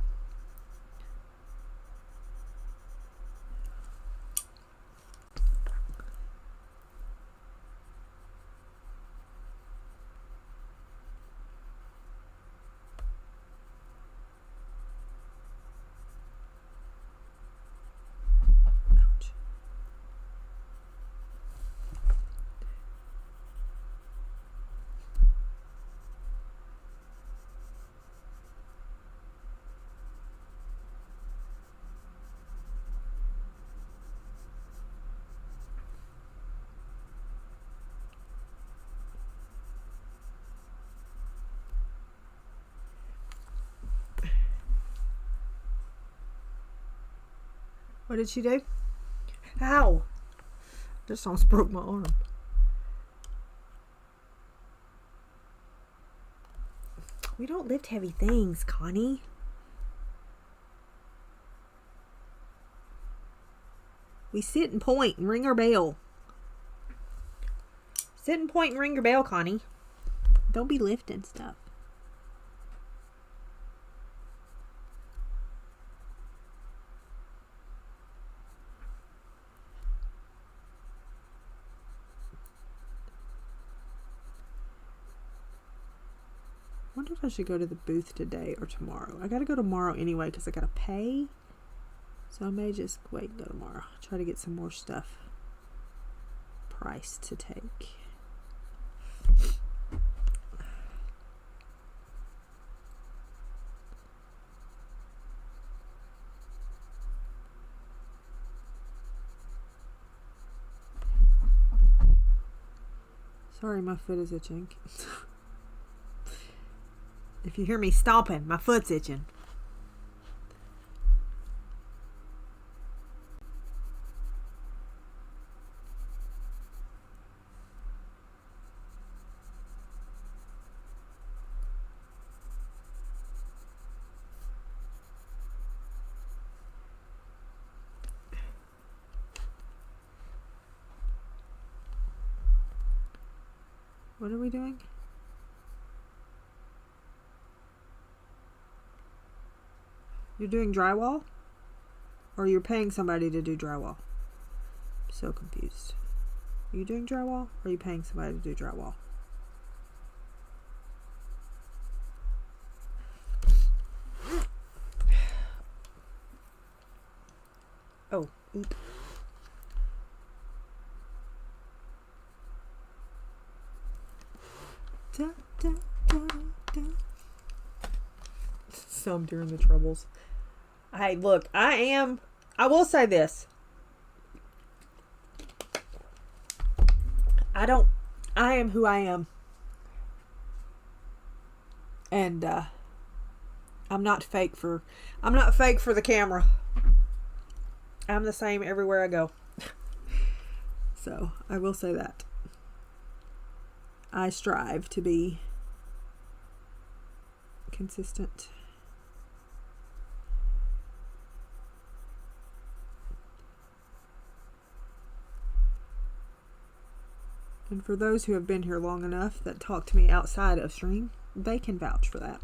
Ouch. What did she do? Ow! Just almost broke my arm. We don't lift heavy things, Connie. We sit and point and ring our bell. Sit and point and ring your bell, Connie. Don't be lifting stuff. I wonder if I should go to the booth today or tomorrow. I gotta go tomorrow anyway because I gotta pay. So I may just wait and go tomorrow. Try to get some more stuff priced to take. Sorry, my foot is itching. If you hear me stomping, my foot's itching. What are we doing? You're doing drywall? Or you're paying somebody to do drywall? I'm so confused. Are you doing drywall? Or are you paying somebody to do drywall? Oh, oop. Da, da, da, da. Some during the troubles. Hey, look, I will say this. I am who I am. And I'm not fake for the camera. I'm the same everywhere I go. So, I will say that. I strive to be consistent. And for those who have been here long enough that talk to me outside of stream, they can vouch for that.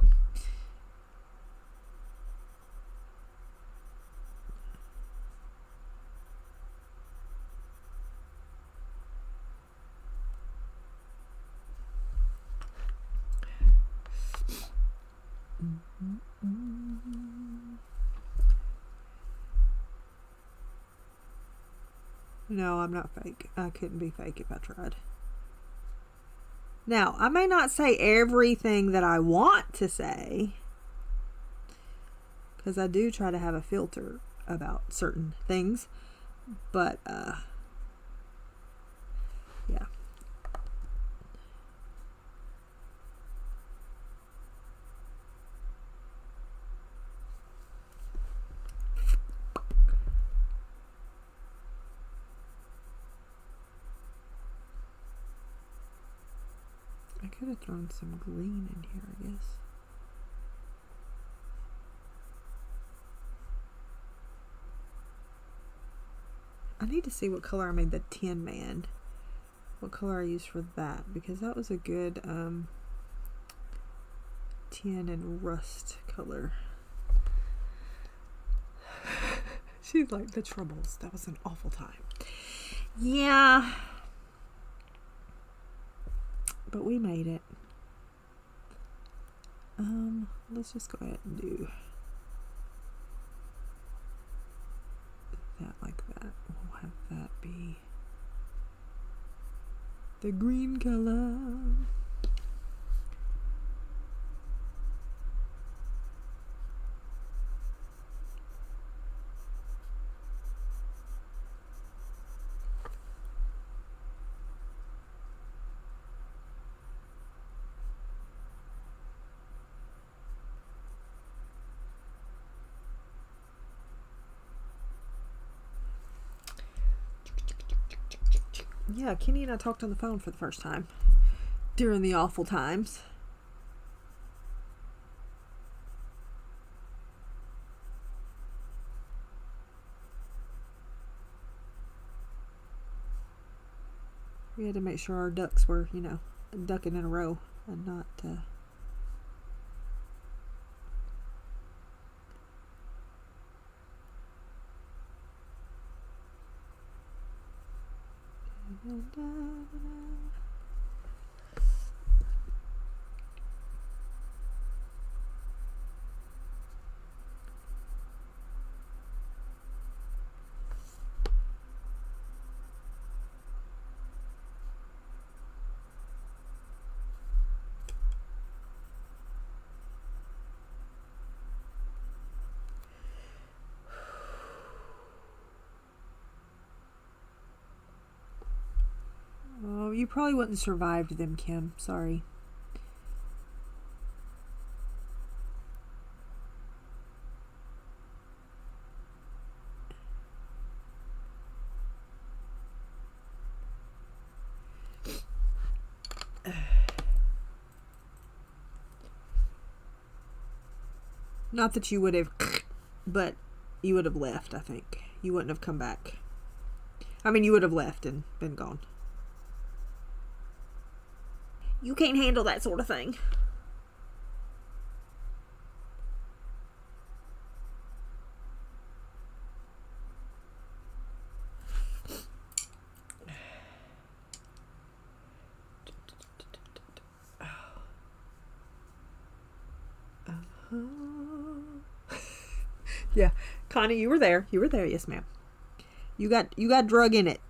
No, I'm not fake. I couldn't be fake if I tried. Now, I may not say everything that I want to say, because I do try to have a filter about certain things, but yeah. Could have thrown some green in here, I guess. I need to see what color I made the Tin Man. What color I used for that, because that was a good tin and rust color. She's like, the troubles. That was an awful time. Yeah. But we made it. Let's just go ahead and do that like that. We'll have that be the green color. Yeah, Kenny and I talked on the phone for the first time during the awful times. We had to make sure our ducks were, you know, ducking in a row and not Oh, you probably wouldn't have survived them, Kim. Sorry. Not that you would have, but you would have left, I think. You wouldn't have come back. I mean, you would have left and been gone. You can't handle that sort of thing. Yeah, Connie, you were there. You were there, yes, ma'am. You got drug in it.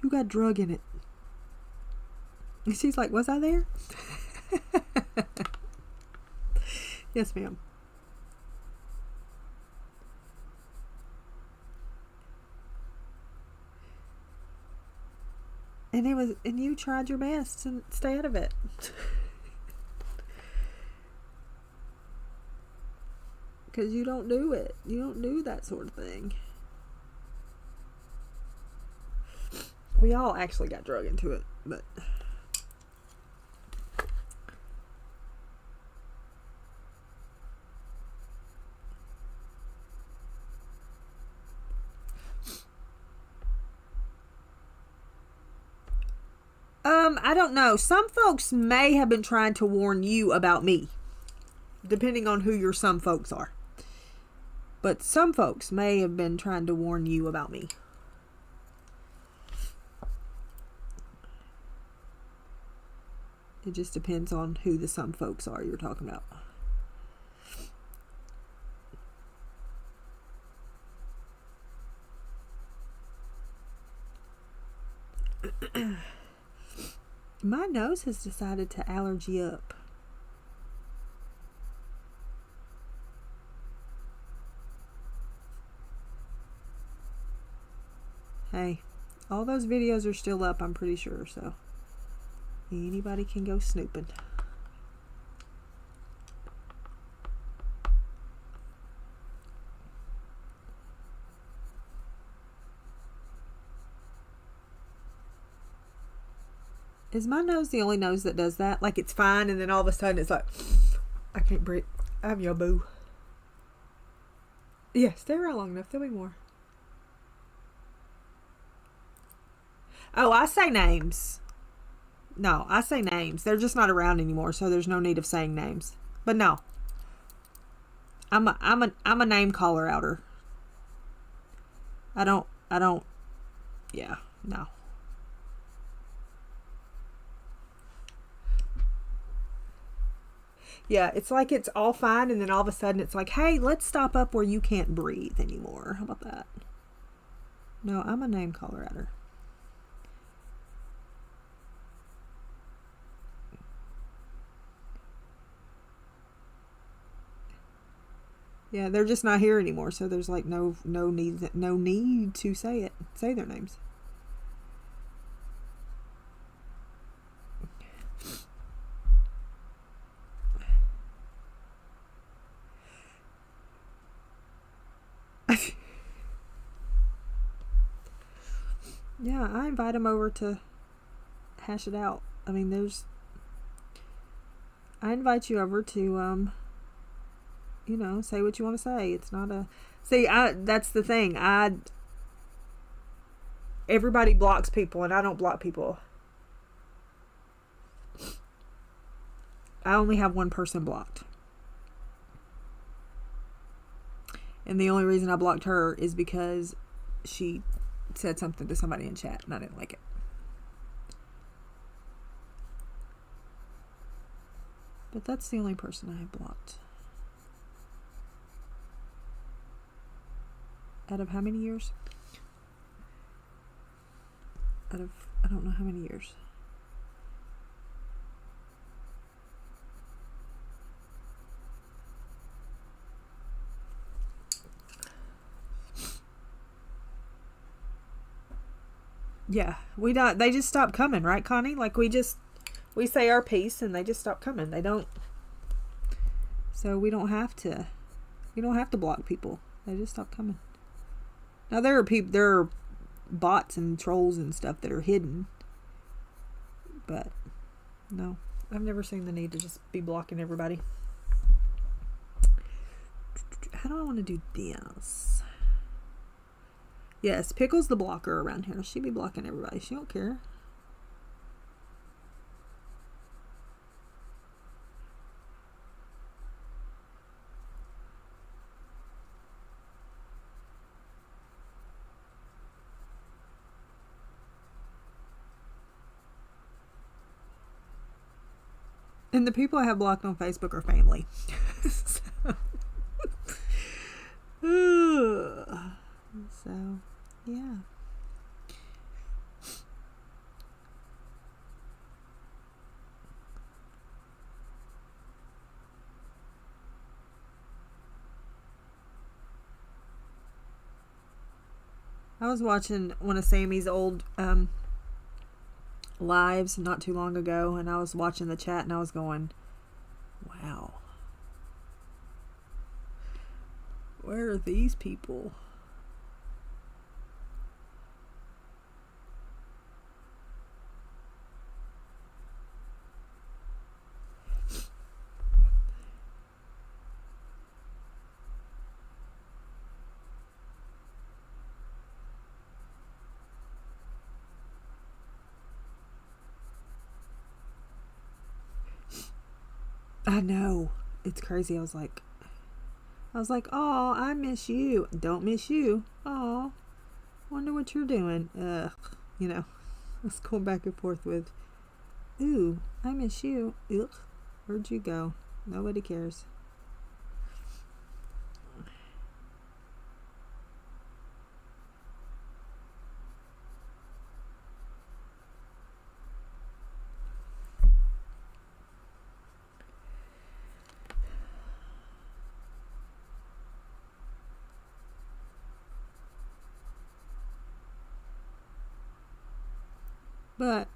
You got drug in it. And she's like, was I there? Yes, ma'am. And you tried your best to stay out of it. Because you don't do it. You don't do that sort of thing. We all actually got drug into it, but... I don't know. Some folks may have been trying to warn you about me, depending on who your some folks are. But some folks may have been trying to warn you about me. It just depends on who the some folks are you're talking about. My nose has decided to allergy up. Hey, all those videos are still up, I'm pretty sure, so anybody can go snooping. Is my nose the only nose that does that? Like it's fine, and then all of a sudden it's like, I can't breathe. I'm your boo. Yeah, stay around long enough. There'll be more. Oh, I say names. No, I say names. They're just not around anymore, so there's no need of saying names. But no, I'm a name caller outer. I don't. Yeah, no. Yeah, it's like it's all fine, and then all of a sudden it's like, hey, let's stop up where you can't breathe anymore. How about that? No, I'm a name caller outer. Yeah, they're just not here anymore, so there's like no need to say their names. Yeah, I invite them over to hash it out. I mean, I invite you over to say what you want to say. It's not a that's the thing. Everybody blocks people, and I don't block people. I only have one person blocked. And the only reason I blocked her is because she said something to somebody in chat and I didn't like it. But that's the only person I have blocked. Out of how many years? I don't know how many years. Yeah, they just stop coming, right, Connie? Like we say our piece and they just stop coming. They don't. So we don't have to block people. They just stop coming. Now there are bots and trolls and stuff that are hidden. But no, I've never seen the need to just be blocking everybody. How do I want to do this? Yes, Pickle's the blocker around here. She be blocking everybody. She don't care. And the people I have blocked on Facebook are family. So, yeah. I was watching one of Sammy's old lives not too long ago, and I was watching the chat and I was going, wow, where are these people? I know. It's crazy. I was like, oh, I miss you. Don't miss you. Oh, wonder what you're doing. Ugh. Let's go back and forth with, ooh, I miss you. Ugh. Where'd you go? Nobody cares. But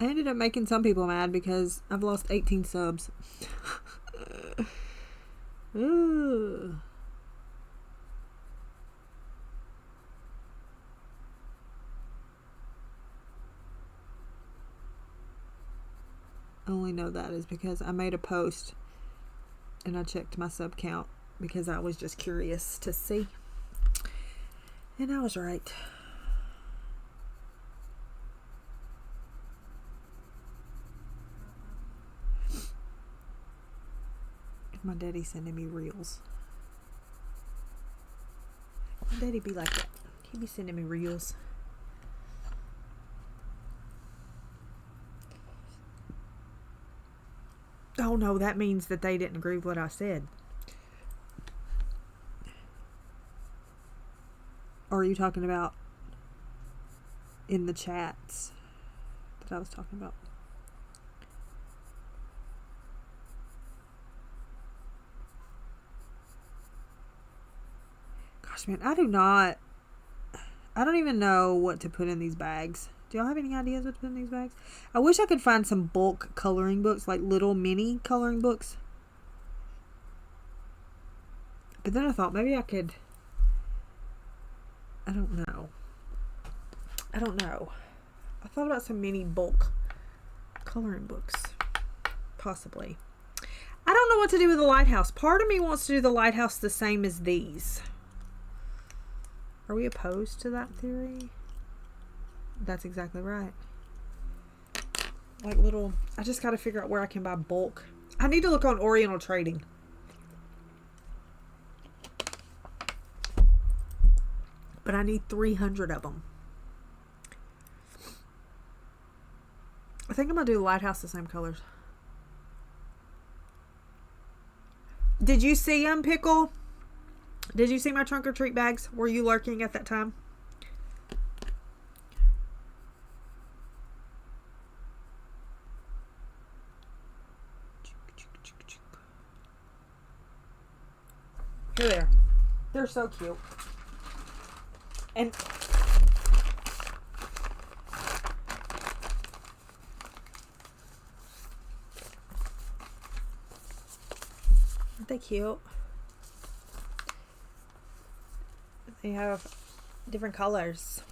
I ended up making some people mad because I've lost 18 subs. Ooh. only know that is because I made a post and I checked my sub count because I was just curious to see. And I was right. My daddy sending me reels. My daddy be like that. He be sending me reels. Oh no, that means that they didn't agree with what I said. Or are you talking about in the chats that I was talking about? Gosh, man, I don't even know what to put in these bags. Do y'all have any ideas what to put in these bags? I wish I could find some bulk coloring books, like little mini coloring books. But then I thought maybe I could... I don't know. I thought about some mini bulk coloring books. Possibly. I don't know what to do with the lighthouse. Part of me wants to do the lighthouse the same as these. Are we opposed to that theory? That's exactly right. Like little... I just got to figure out where I can buy bulk. I need to look on Oriental Trading. But I need 300 of them. I think I'm going to do the lighthouse the same colors. Did you see them, Pickle? Did you see my trunk or treat bags? Were you lurking at that time? Here they are. They're so cute. And aren't they cute? They have different colors.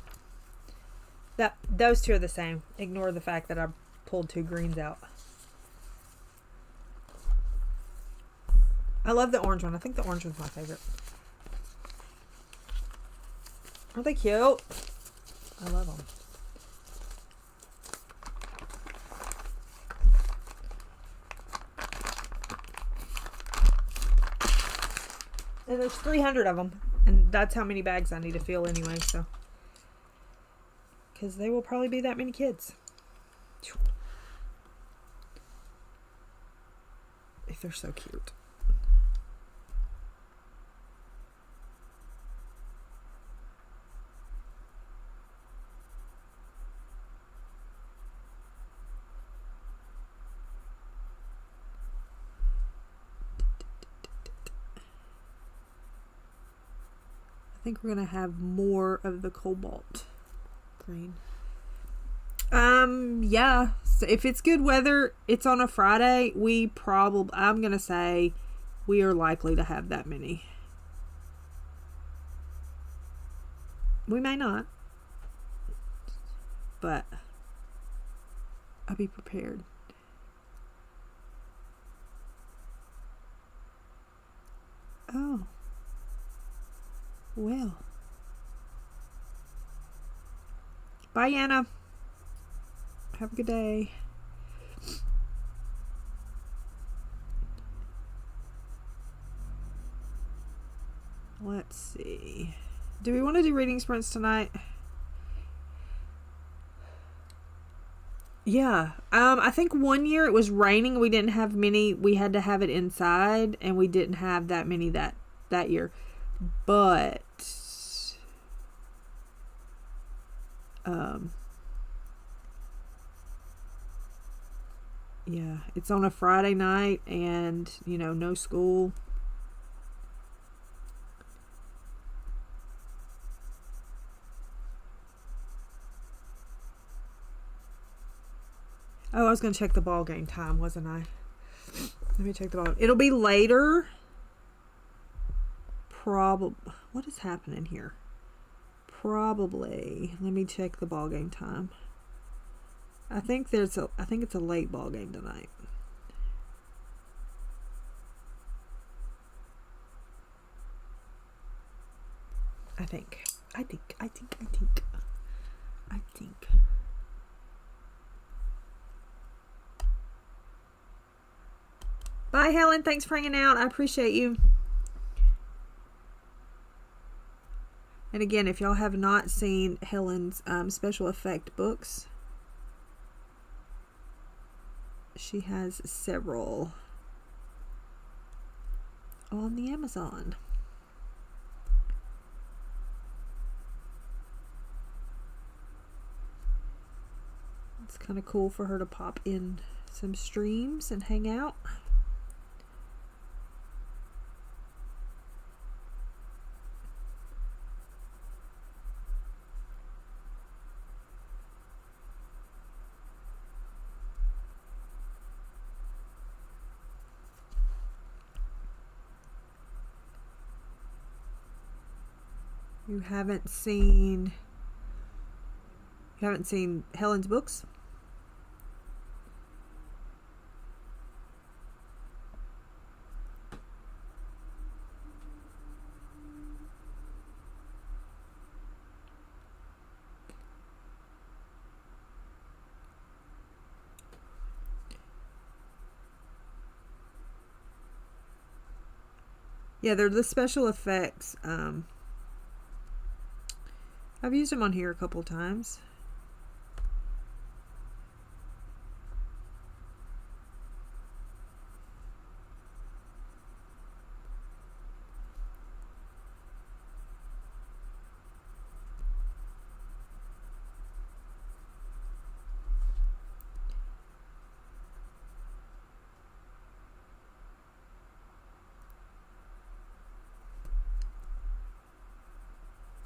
Those two are the same. Ignore the fact that I pulled two greens out. I love the orange one. I think the orange one's my favorite. Aren't they cute? I love them. And there's 300 of them. And that's how many bags I need to fill anyway, so. Because they will probably be that many kids. If they're so cute. I think we're going to have more of the cobalt green. Yeah. So if it's good weather, it's on a Friday, I'm going to say we are likely to have that many. We may not. But I'll be prepared. Oh. Well. Bye, Anna. Have a good day. Let's see. Do we want to do reading sprints tonight? Yeah. I think one year it was raining. We didn't have many. We had to have it inside, and we didn't have that many that year. But yeah, it's on a Friday night, and no school. Oh, I was going to check the ball game time, wasn't I? Let me check the ball. It'll be later. What is happening here? Probably. Let me check the ball game time. I think it's a late ball game tonight. I think. Bye, Helen. Thanks for hanging out. I appreciate you. And again, if y'all have not seen Helen's special effect books, she has several on the Amazon. It's kind of cool for her to pop in some streams and hang out. You haven't seen Helen's books? Yeah, they're the special effects. I've used them on here a couple times.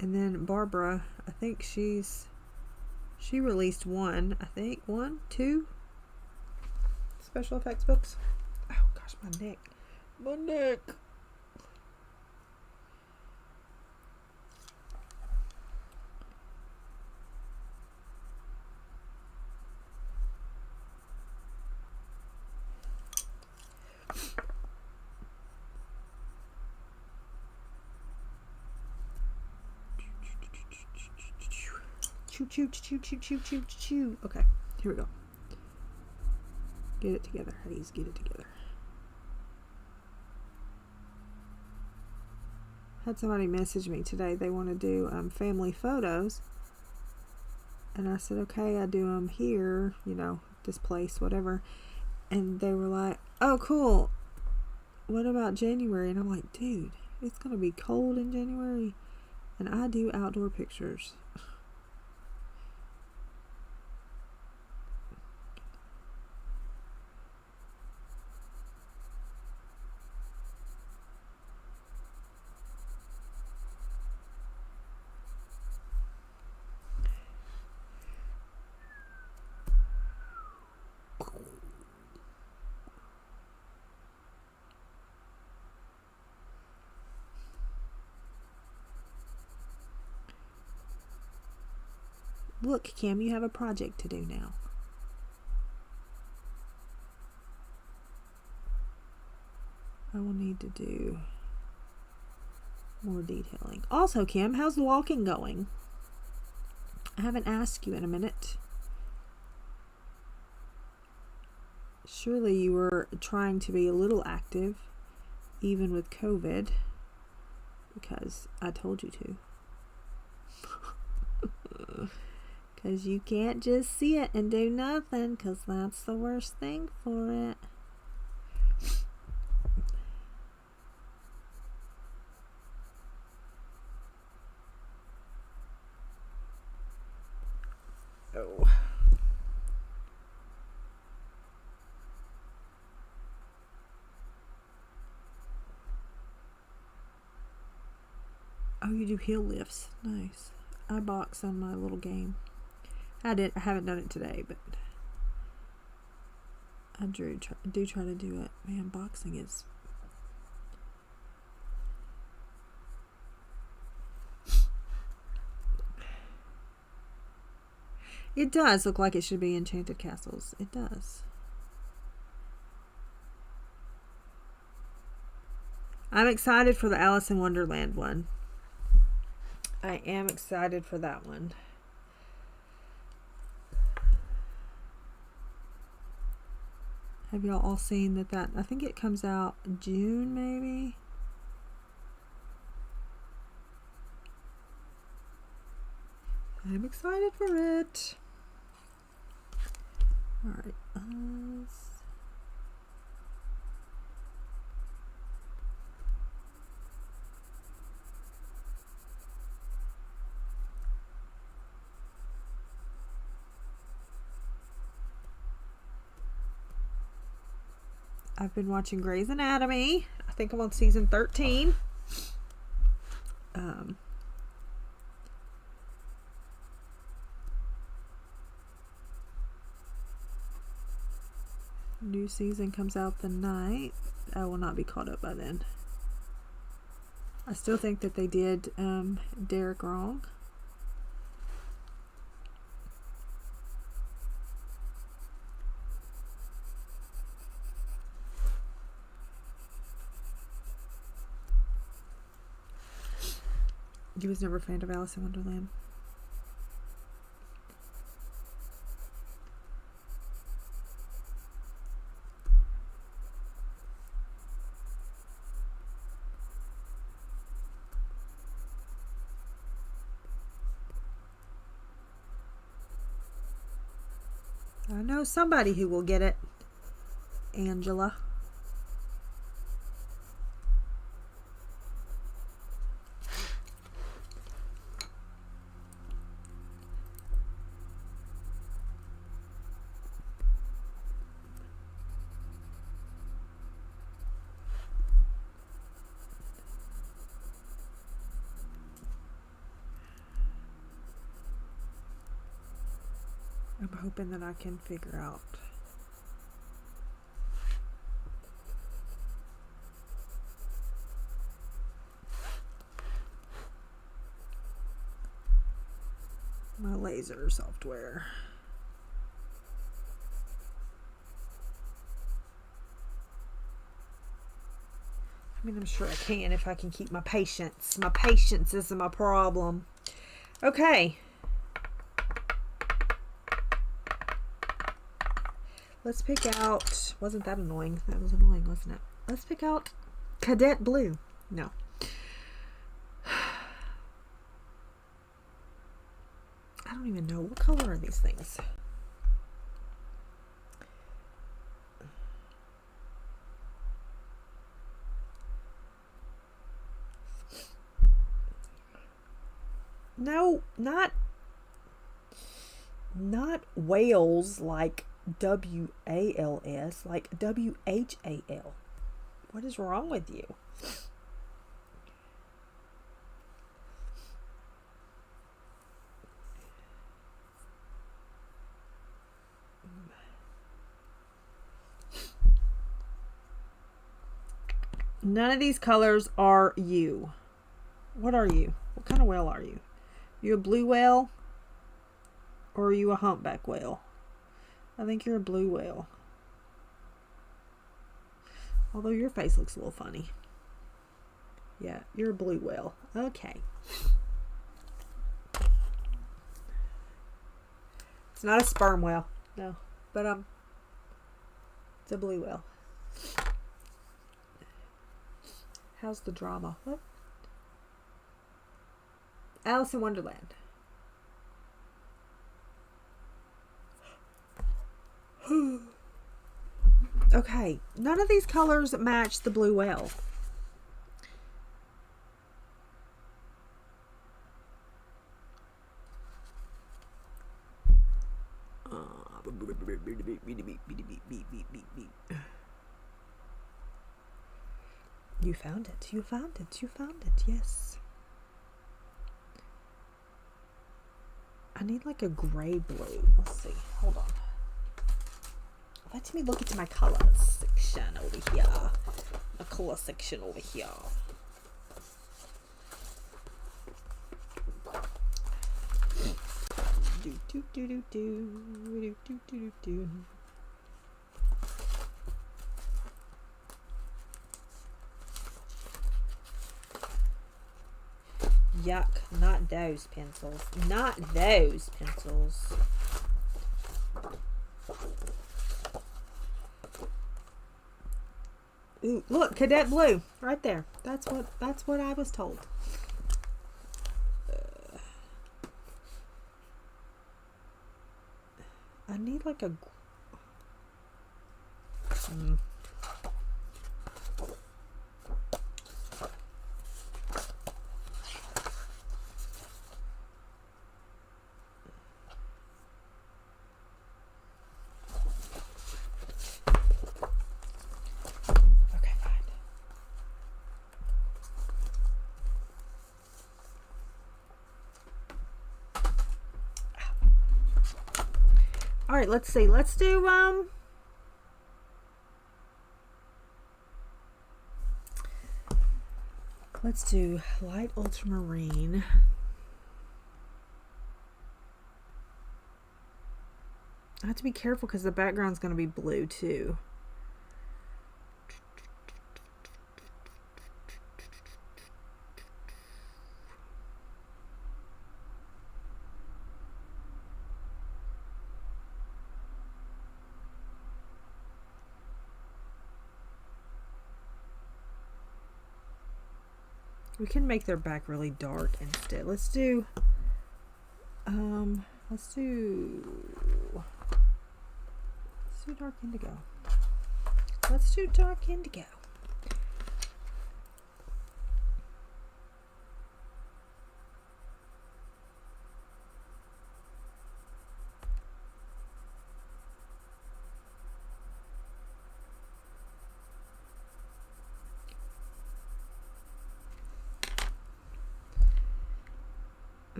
And then Barbara, I think she released one, two special effects books. Oh gosh, my neck. Choo. Okay, here we go. Get it together, Hades. Get it together. Had somebody message me today. They want to do family photos. And I said, okay, I do them here, this place, whatever. And they were like, oh, cool. What about January? And I'm like, dude, it's going to be cold in January. And I do outdoor pictures. Look, Kim, you have a project to do now. I will need to do more detailing. Also, Kim, how's the walking going? I haven't asked you in a minute. Surely you were trying to be a little active, even with COVID, because I told you to. Because you can't just see it and do nothing, because that's the worst thing for it. Oh. Oh, you do heel lifts. Nice. I box on my little game. I haven't done it today, but I do try to do it. Man, boxing is... It does look like it should be Enchanted Castles. It does. I'm excited for the Alice in Wonderland one. I am excited for that one. Have y'all all seen that? I think it comes out June, maybe. I'm excited for it. All right. I've been watching Grey's Anatomy. I think I'm on season 13. New season comes out the night. I will not be caught up by then. I still think that they did Derek wrong. You was never a fan of Alice in Wonderland? I know somebody who will get it. Angela. I'm hoping that I can figure out. My laser software. I mean, I'm sure I can if I can keep my patience. My patience is my problem. Okay. Let's pick out, wasn't that annoying? That was annoying, wasn't it? Let's pick out Cadet Blue. No. I don't even know. What color are these things? No, not whales like W-A-L-S, like W-H-A-L. What is wrong with you? None of these colors are you. What are you? What kind of whale are you? You a blue whale? Or are you a humpback whale? I think you're a blue whale. Although your face looks a little funny. Yeah, you're a blue whale. Okay. It's not a sperm whale. No. But it's a blue whale. How's the drama? What? Alice in Wonderland. Okay, none of these colors match the blue whale. You found it. You found it. You found it. Yes. I need like a gray blue. Let's see. Hold on. Let me look into my color section over here. My color section over here. Yuck, not those pencils. Not those pencils. Ooh, look, cadet blue right there. That's what I was told. I need like a All right, let's see. Let's do light ultramarine. I have to be careful because the background's going to be blue too. We can make their back really dark instead. Let's do dark indigo. Let's do dark indigo.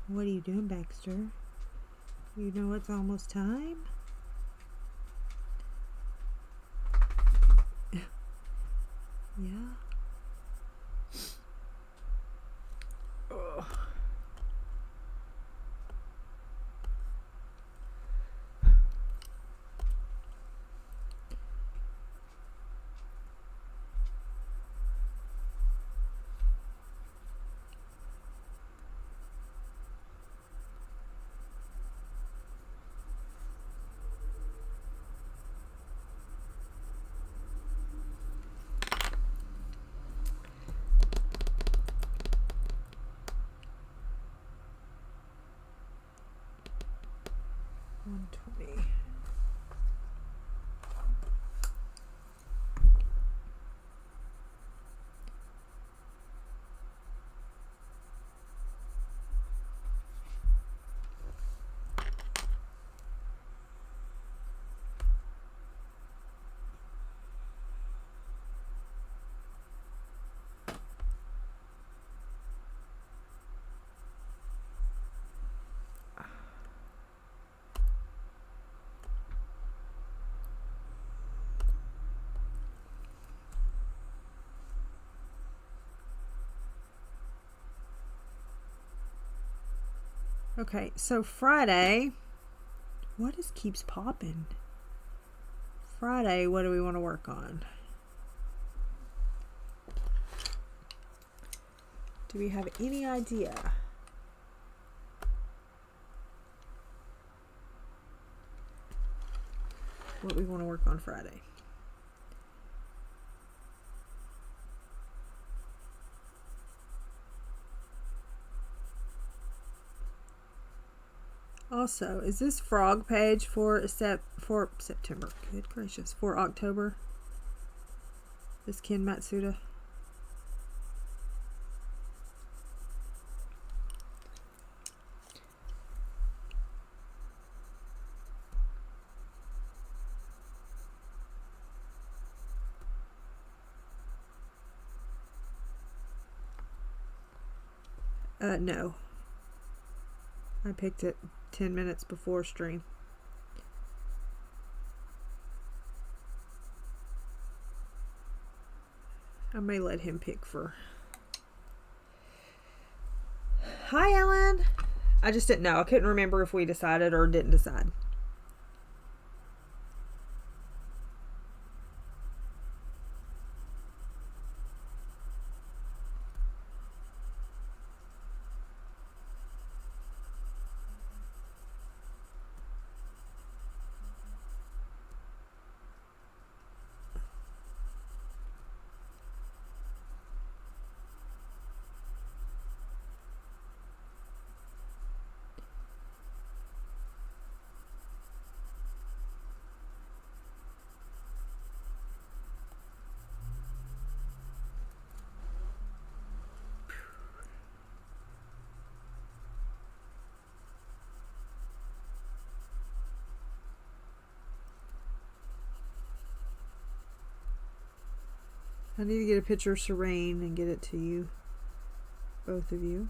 What are you doing, Baxter? You know it's almost time? Yeah. Ugh. Okay, so Friday, keeps popping? Friday, what do we want to work on? Do we have any idea? What we want to work on Friday? Also, is this frog page for September? Good gracious, for October? This Ken Matsuda. No. I picked it 10 minutes before stream. I may let him pick for... Hi, Ellen. I just didn't know. I couldn't remember if we decided or didn't decide. I need to get a picture of Serene and get it to you, both of you.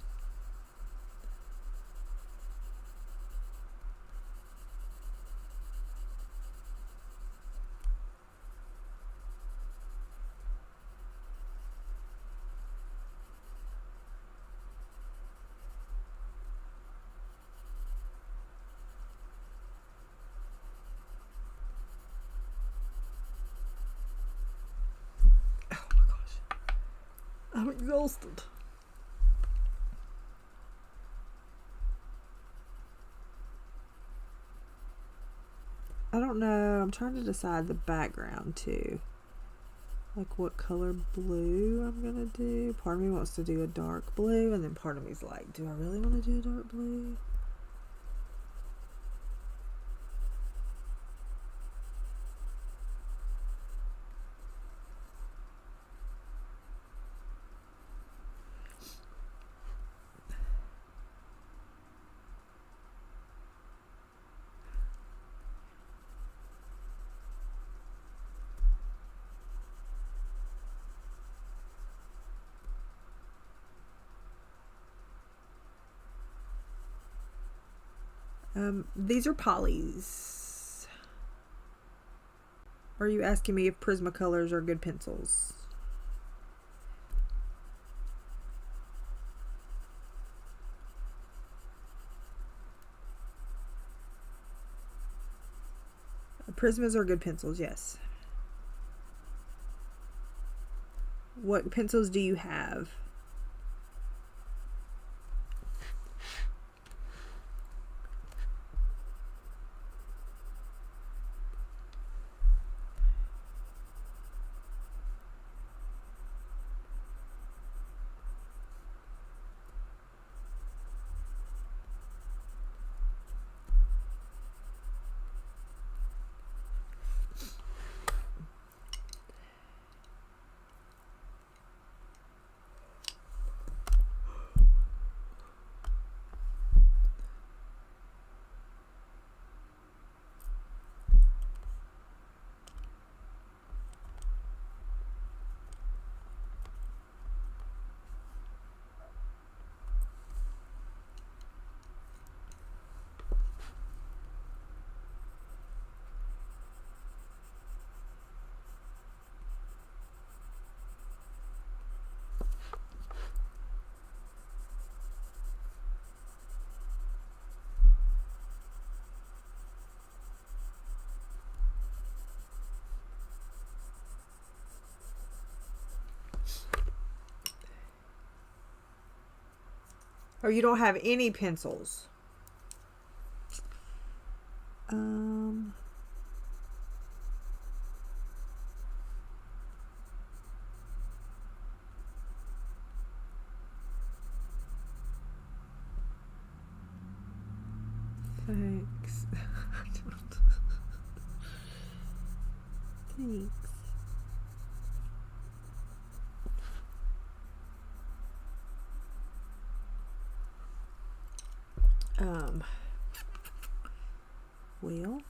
I'm exhausted. I don't know. I'm trying to decide the background too. Like what color blue I'm gonna do. Part of me wants to do a dark blue, and then part of me's like, do I really want to do a dark blue? These are polys. Are you asking me if Prismacolors are good pencils? Prismas are good pencils, yes. What pencils do you have? Or you don't have any pencils? Thanks. Thanks. Well,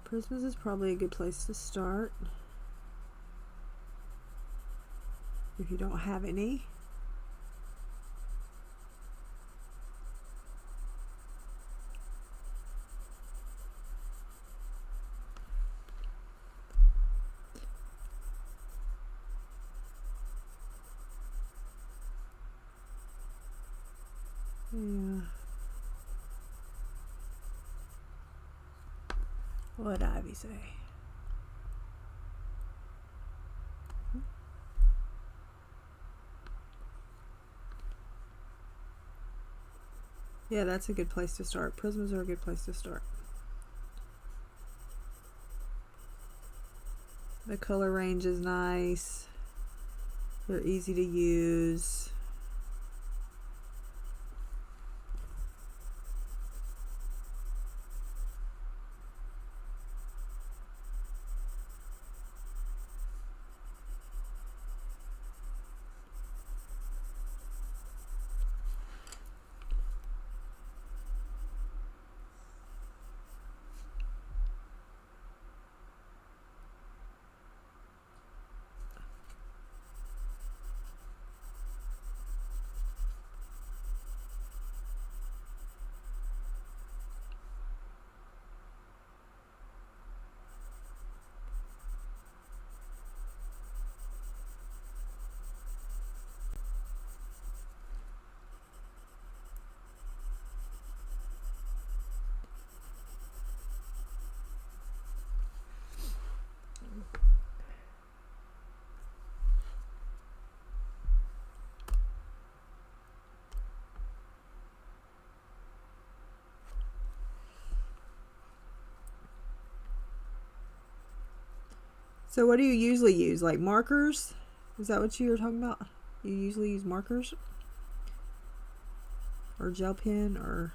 Prismas is probably a good place to start. if you don't have any. Yeah. What'd Ivy say? Yeah, that's a good place to start. Prisms are a good place to start. The color range is nice. They're easy to use. So what do you usually use? Like markers? Is that what you were talking about? You usually use markers? Or gel pen? Or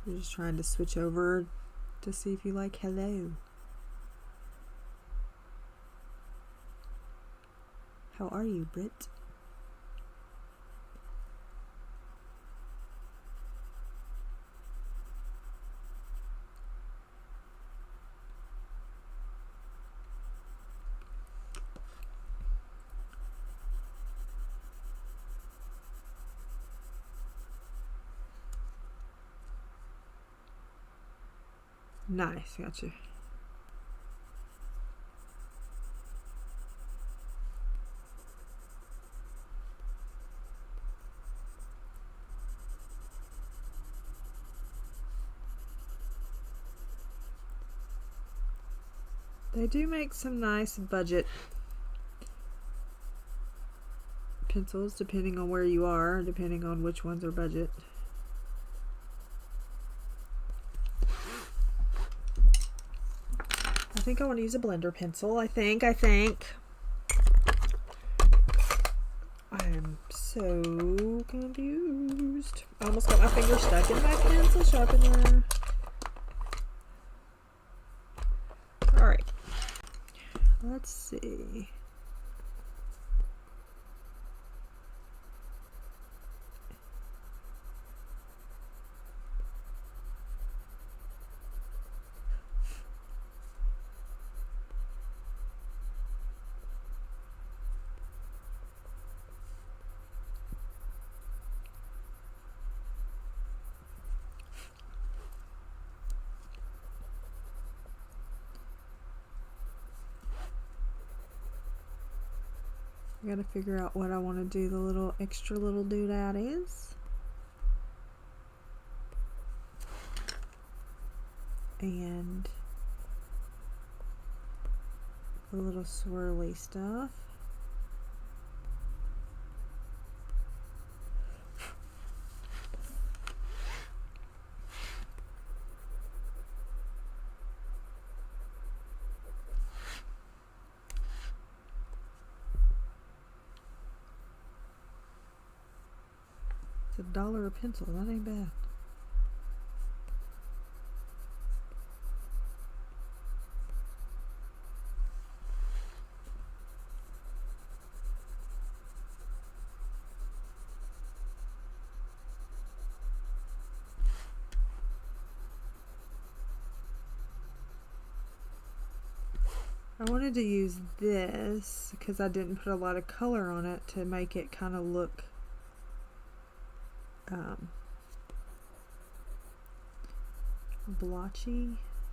you're just trying to switch over to see if you like hello? How are you, Britt? Nice, got you. They do make some nice budget pencils depending on where you are, depending on which ones are budget. I think I want to use a blender pencil. I think. I am so confused. I almost got my finger stuck in my pencil sharpener. Alright. Let's see. I gotta figure out what I want to do the little extra little doodad is. And the little swirly stuff. It's $1 a pencil, that ain't bad. I wanted to use this because I didn't put a lot of color on it to make it kind of look blotchy,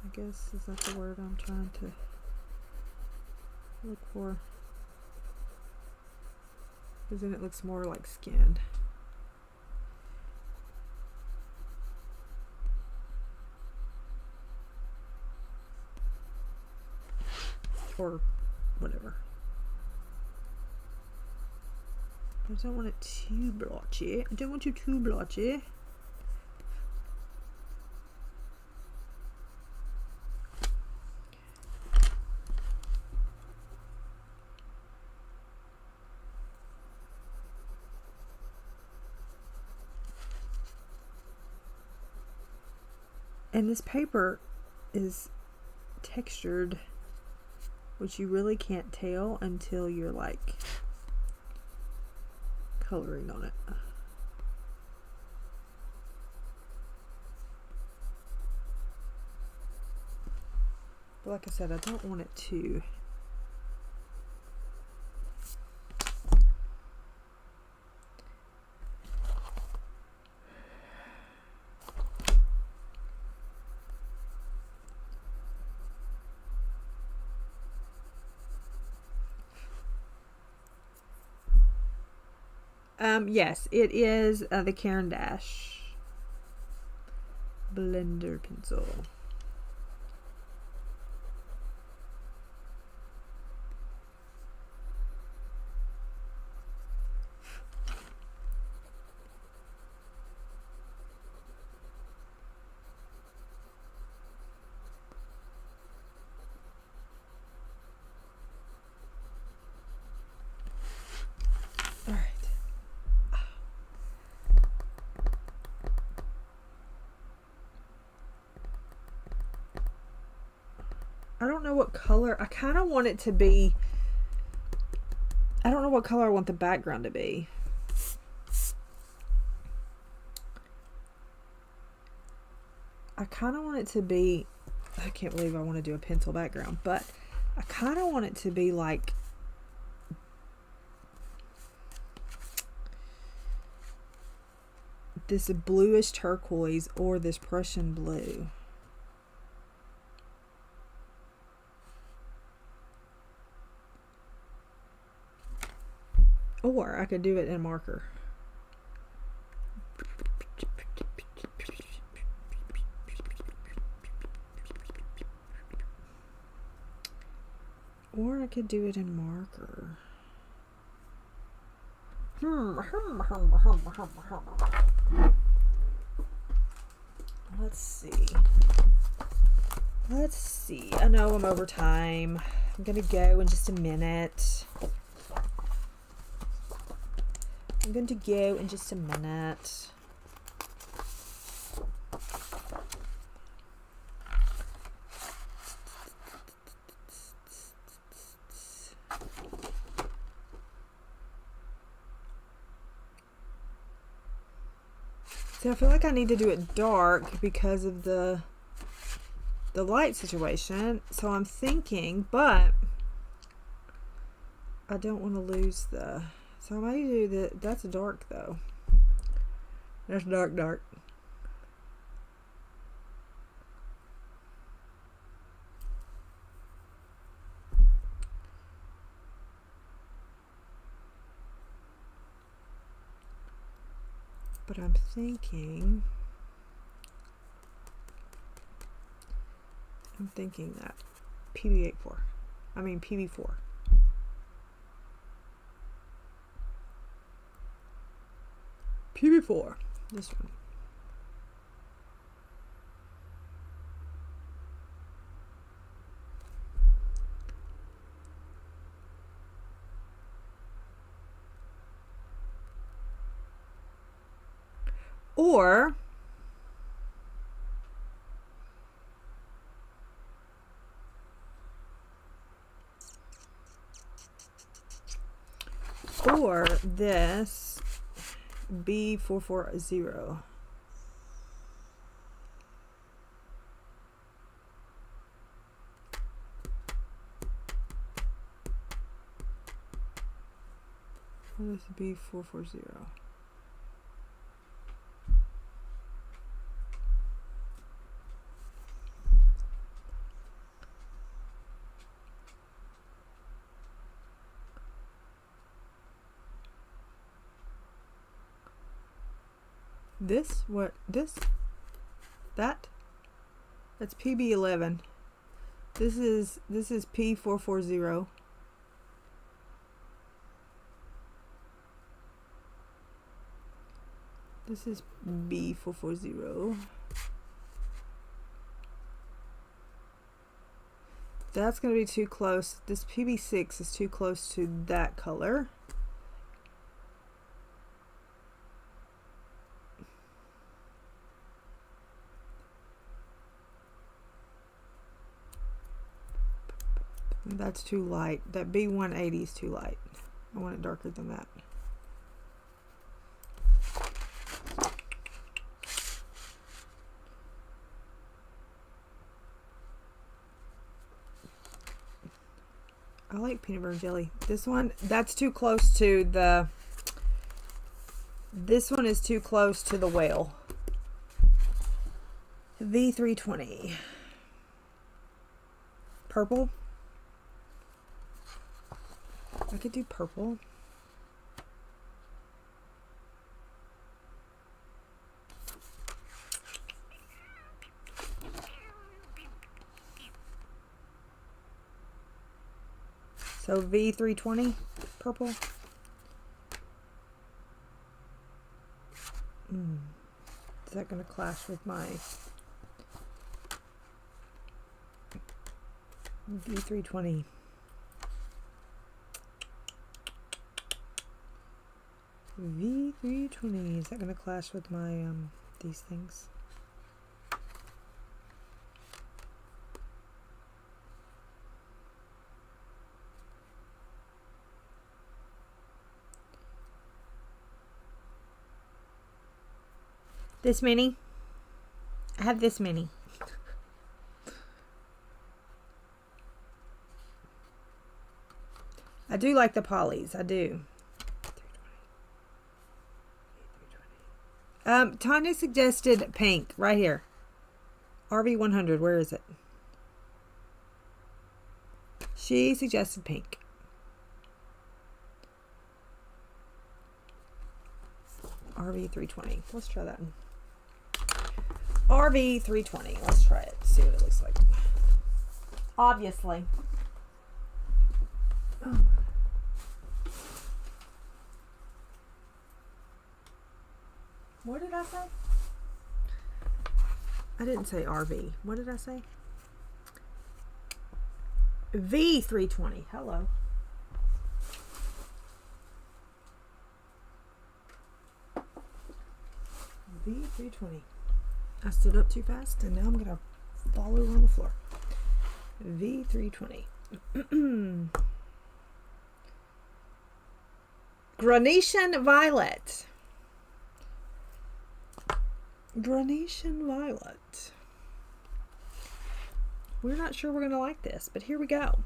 I guess. Is that the word I'm trying to look for? Because then it looks more like skin. Or whatever. I don't want it too blotchy. I don't want you too blotchy. And this paper is textured, which you really can't tell until you're like coloring on it. But like I said, I don't want it to. Yes, it is the Caran d'Ache blender pencil. I don't know what color. I kind of want it to be. I don't know what color I want the background to be. I kind of want it to be. I can't believe I want to do a pencil background, but I kind of want it to be like this bluish turquoise or this Prussian blue. Or I could do it in marker. Or I could do it in marker. Let's see. Let's see. I know I'm over time. I'm gonna go in just a minute. I'm going to go in just a minute. See, I feel like I need to do it dark because of the light situation. So I'm thinking, but I don't want to lose the. So I might do that. That's dark though. That's dark, dark. But I'm thinking that PB4. PB4, this one. Or this B440. This would be 440. This? What? This? That? That's PB11. This is P440. This is B440. That's going to be too close. This PB6 is too close to that color. That's too light. That B180 is too light. I want it darker than that. I like peanut butter jelly. This one, that's too close to the... This one is too close to the whale. V320. Purple. I could do purple. So V320 purple. Is that going to clash with my V320? V320. Is that going to clash with my these things? This many? I have this many. I do like the polys. I do. Tanya suggested pink right here. RV100. Where is it? She suggested pink. RV320. Let's try that one. RV320. Let's try it. See what it looks like. Obviously. Oh. What did I say? I didn't say RV. What did I say? V320. Hello. V320. I stood up too fast and now I'm going to fall over on the floor. V320. Granation Violet. Granation Violet. We're not sure we're going to like this, but here we go.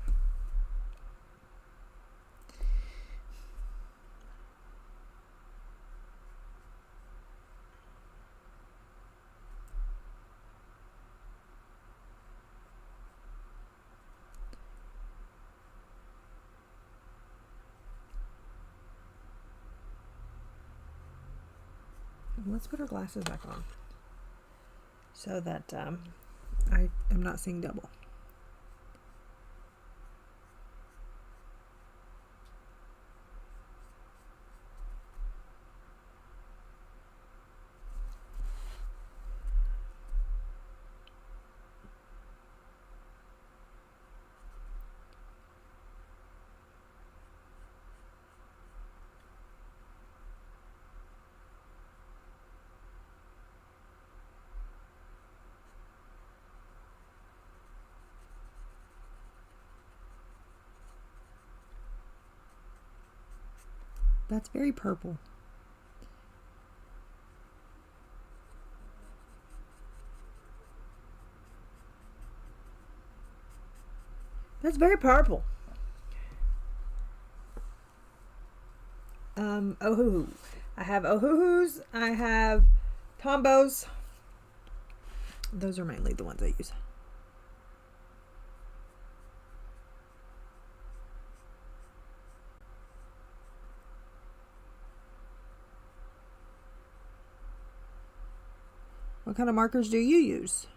Let's put our glasses back on so that I am not seeing double. That's very purple. That's very purple. Ohuhu. I have Ohuhus. I have Tombos. Those are mainly the ones I use. What kind of markers do you use?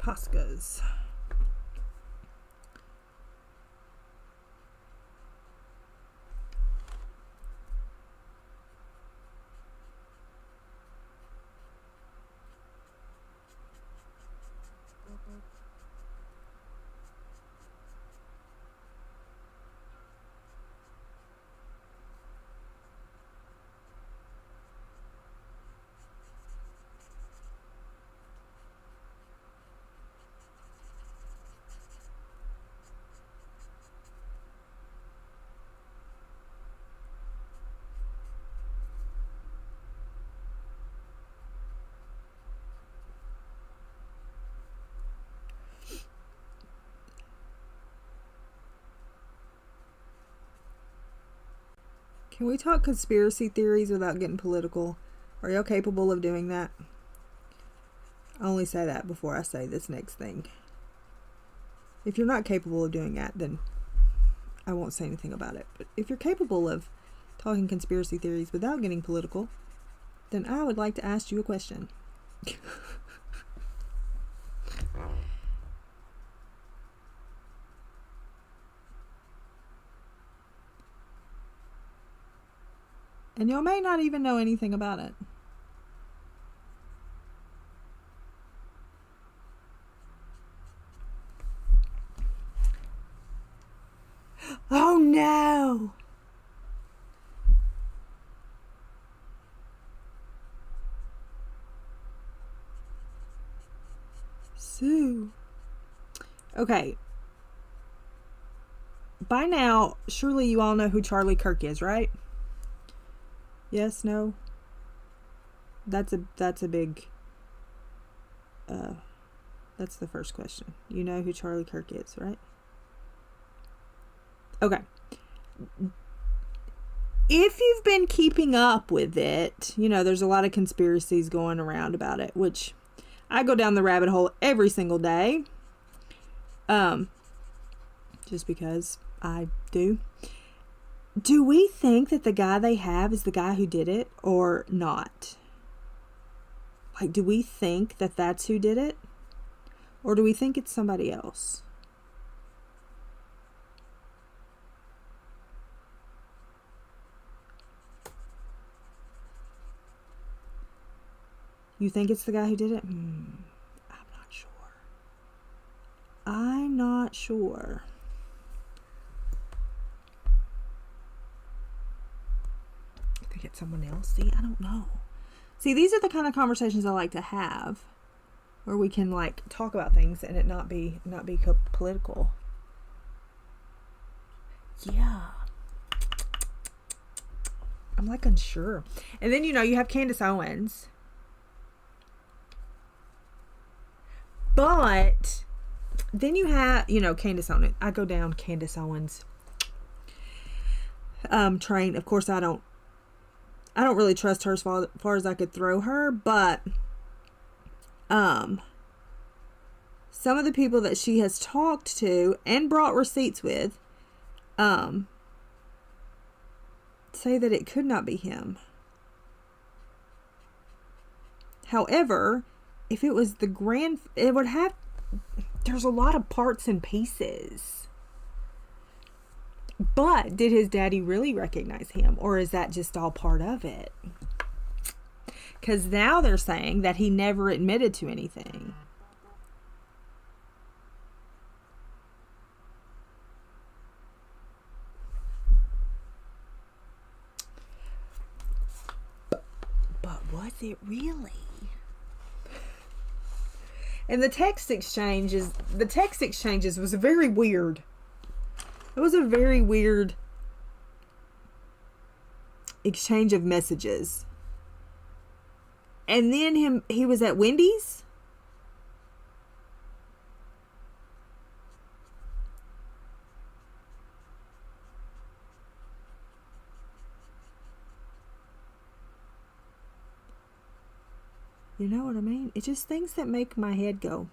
Poscas. Can we talk conspiracy theories without getting political? Are y'all capable of doing that? I only say that before I say this next thing. If you're not capable of doing that, then I won't say anything about it. But if you're capable of talking conspiracy theories without getting political, then I would like to ask you a question. And y'all may not even know anything about it. Oh no! Sue. Okay. By now, surely you all know who Charlie Kirk is, right? Yes, no? That's a big... that's the first question. You know who Charlie Kirk is, right? Okay. If you've been keeping up with it, you know, there's a lot of conspiracies going around about it, which I go down the rabbit hole every single day. Just because I do. Do we think that the guy they have is the guy who did it or not? Like, do we think that that's who did it? Or do we think it's somebody else? You think it's the guy who did it? I'm not sure. I'm not sure. I think it's someone else. See, I don't know. See, these are the kind of conversations I like to have, where we can like talk about things and it not be political. Yeah. I'm like unsure. And then, you know, you have Candace Owens. But then you have, you know, Candace Owens. I go down Candace Owens train. Of course, I don't really trust her as far as I could throw her, but some of the people that she has talked to and brought receipts with say that it could not be him. However, if it was it would have, there's a lot of parts and pieces. But did his daddy really recognize him, or is that just all part of it? Because now they're saying that he never admitted to anything. But was it really? And the text exchanges was very weird. It was a very weird exchange of messages. And then he was at Wendy's. You know what I mean? It's just things that make my head go,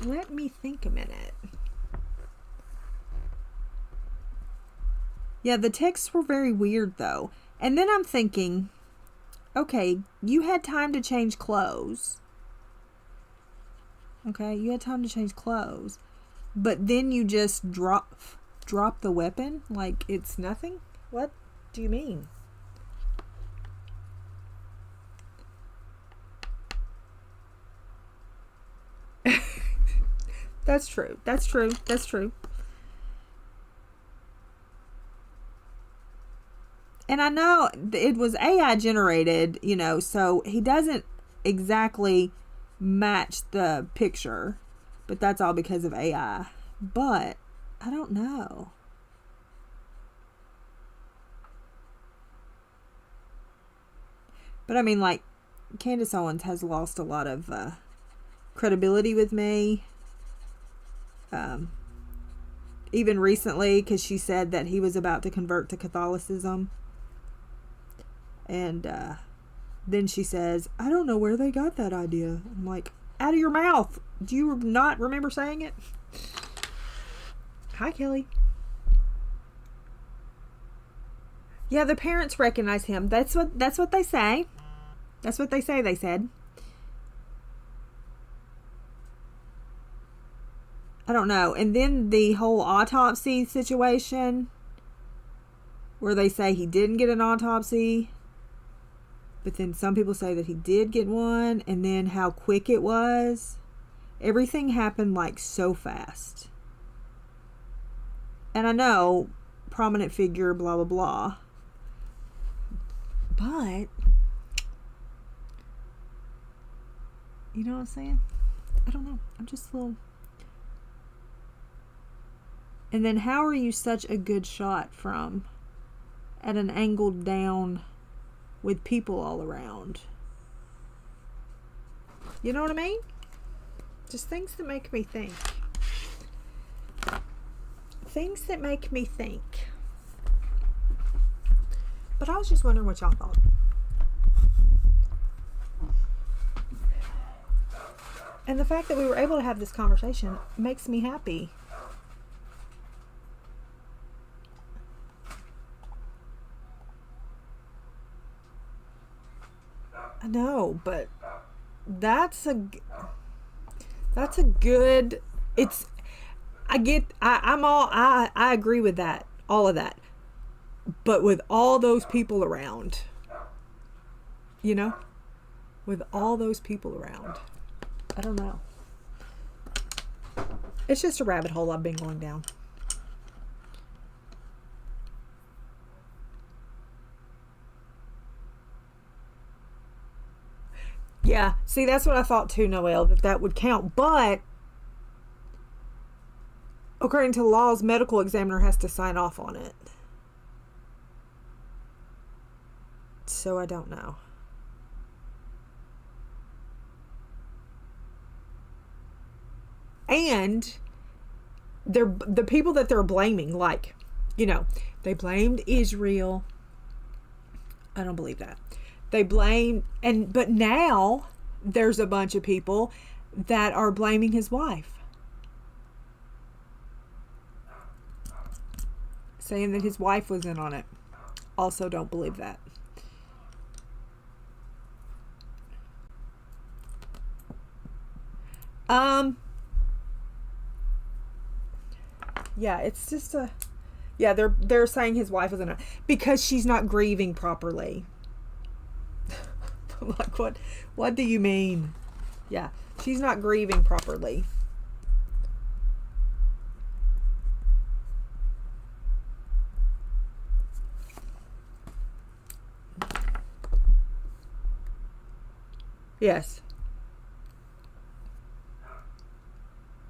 Let me think a minute. Yeah, the texts were very weird though. And then I'm thinking, okay, you had time to change clothes. Okay, you had time to change clothes. But then you just drop the weapon like it's nothing? What do you mean? That's true. That's true. That's true. And I know it was AI generated, you know, so he doesn't exactly match the picture, but that's all because of AI. But I don't know. But I mean, like, Candace Owens has lost a lot of credibility with me. Even recently, because she said that he was about to convert to Catholicism. And then she says, I don't know where they got that idea. I'm like, out of your mouth. Do you not remember saying it? Hi, Kelly. Yeah, the parents recognize him. That's what they say. That's what they say, they said. I don't know. And then the whole autopsy situation where they say he didn't get an autopsy, but then some people say that he did get one, and then how quick it was. Everything happened like so fast. And I know, prominent figure, blah, blah, blah. But, you know what I'm saying? I don't know. I'm just a little... And then how are you such a good shot from at an angle down with people all around? You know what I mean? Just things that make me think. Things that make me think. But I was just wondering what y'all thought. And the fact that we were able to have this conversation makes me happy. I know, but that's a good, I agree with that, all of that. But with all those people around, you know, with all those people around, I don't know. It's just a rabbit hole I've been going down. Yeah, see, that's what I thought too, Noelle, that would count. But according to the laws, medical examiner has to sign off on it. So I don't know. And the people that they're blaming, like, you know, they blamed Israel. I don't believe that. They blame, but now there's a bunch of people that are blaming his wife, saying that his wife was in on it. Also don't believe that. Yeah, it's just a... Yeah, they're saying his wife is in a... Because she's not grieving properly. Like, what do you mean? Yeah, she's not grieving properly. Yes.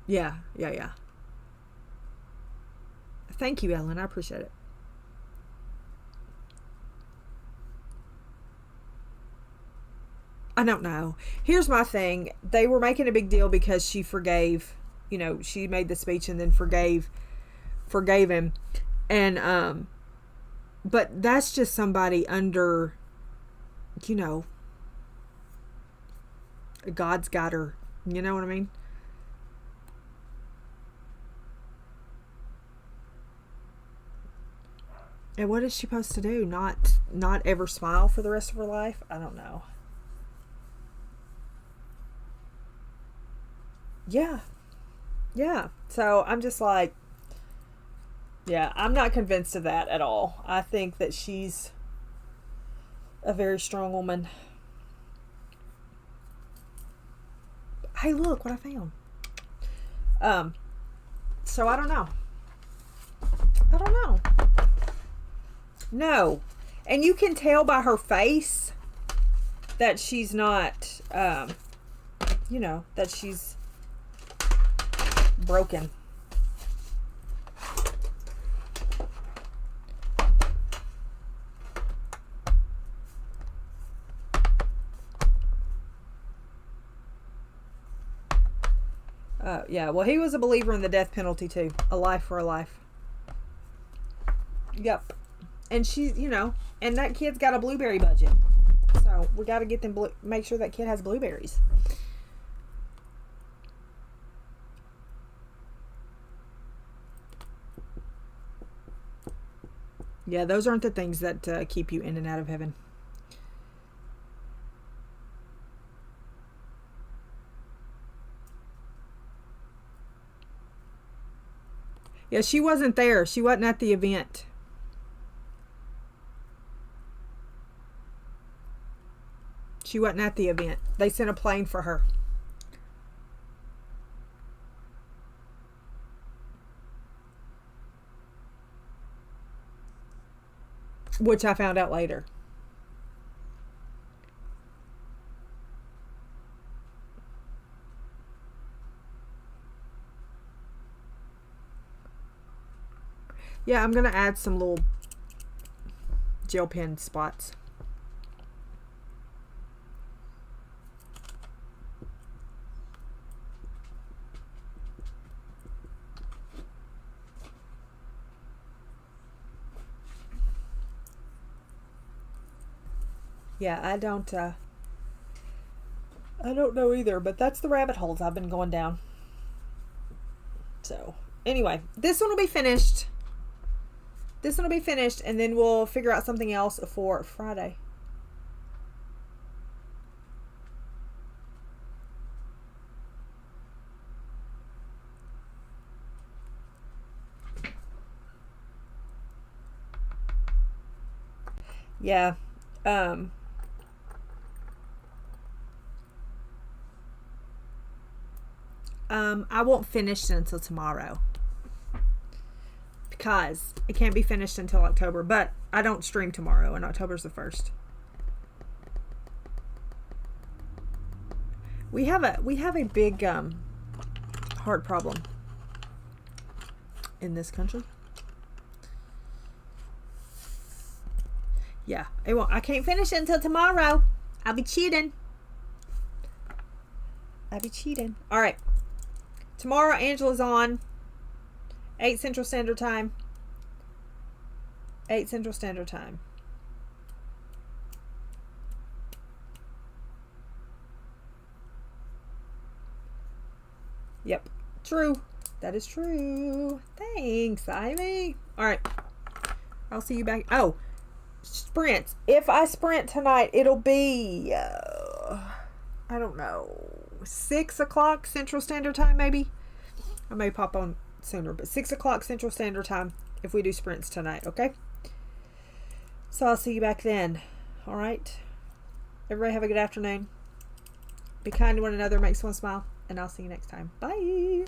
Yeah. Thank you, Ellen. I appreciate it. I don't know. Here's my thing. They were making a big deal because she forgave, she made the speech and then forgave him. And, but that's just somebody under, God's got her. You know what I mean? And what is she supposed to do? Not ever smile for the rest of her life? I don't know. Yeah. So I'm just like, yeah, I'm not convinced of that at all. I think that she's a very strong woman. Hey, look what I found. So I don't know. No. And you can tell by her face that she's not, that she's broken. Yeah, well, he was a believer in the death penalty too. A life for a life. Yep. And she, and that kid's got a blueberry budget. So we got to get them, make sure that kid has blueberries. Yeah, those aren't the things that keep you in and out of heaven. Yeah, she wasn't there. She wasn't at the event. She wasn't at the event. They sent a plane for her. Which I found out later. Yeah, I'm going to add some little gel pen spots. Yeah, I don't know either, but that's the rabbit holes I've been going down. So, anyway, this one will be finished. And then we'll figure out something else for Friday. Yeah. I won't finish it until tomorrow because it can't be finished until October, but I don't stream tomorrow and October's the 1st. We have a big heart problem in this country. Yeah, I can't finish it until tomorrow. I'll be cheating. All right. Tomorrow, Angela's on 8 Central Standard Time. 8 Central Standard Time. Yep. True. That is true. Thanks, Ivy. All right. I'll see you back. Oh, sprints. If I sprint tonight, it'll be, I don't know, 6 o'clock Central Standard Time, maybe. I may pop on sooner, but 6 o'clock Central Standard Time if we do sprints tonight, okay? So I'll see you back then. All right. Everybody have a good afternoon. Be kind to one another, makes one smile, and I'll see you next time. Bye.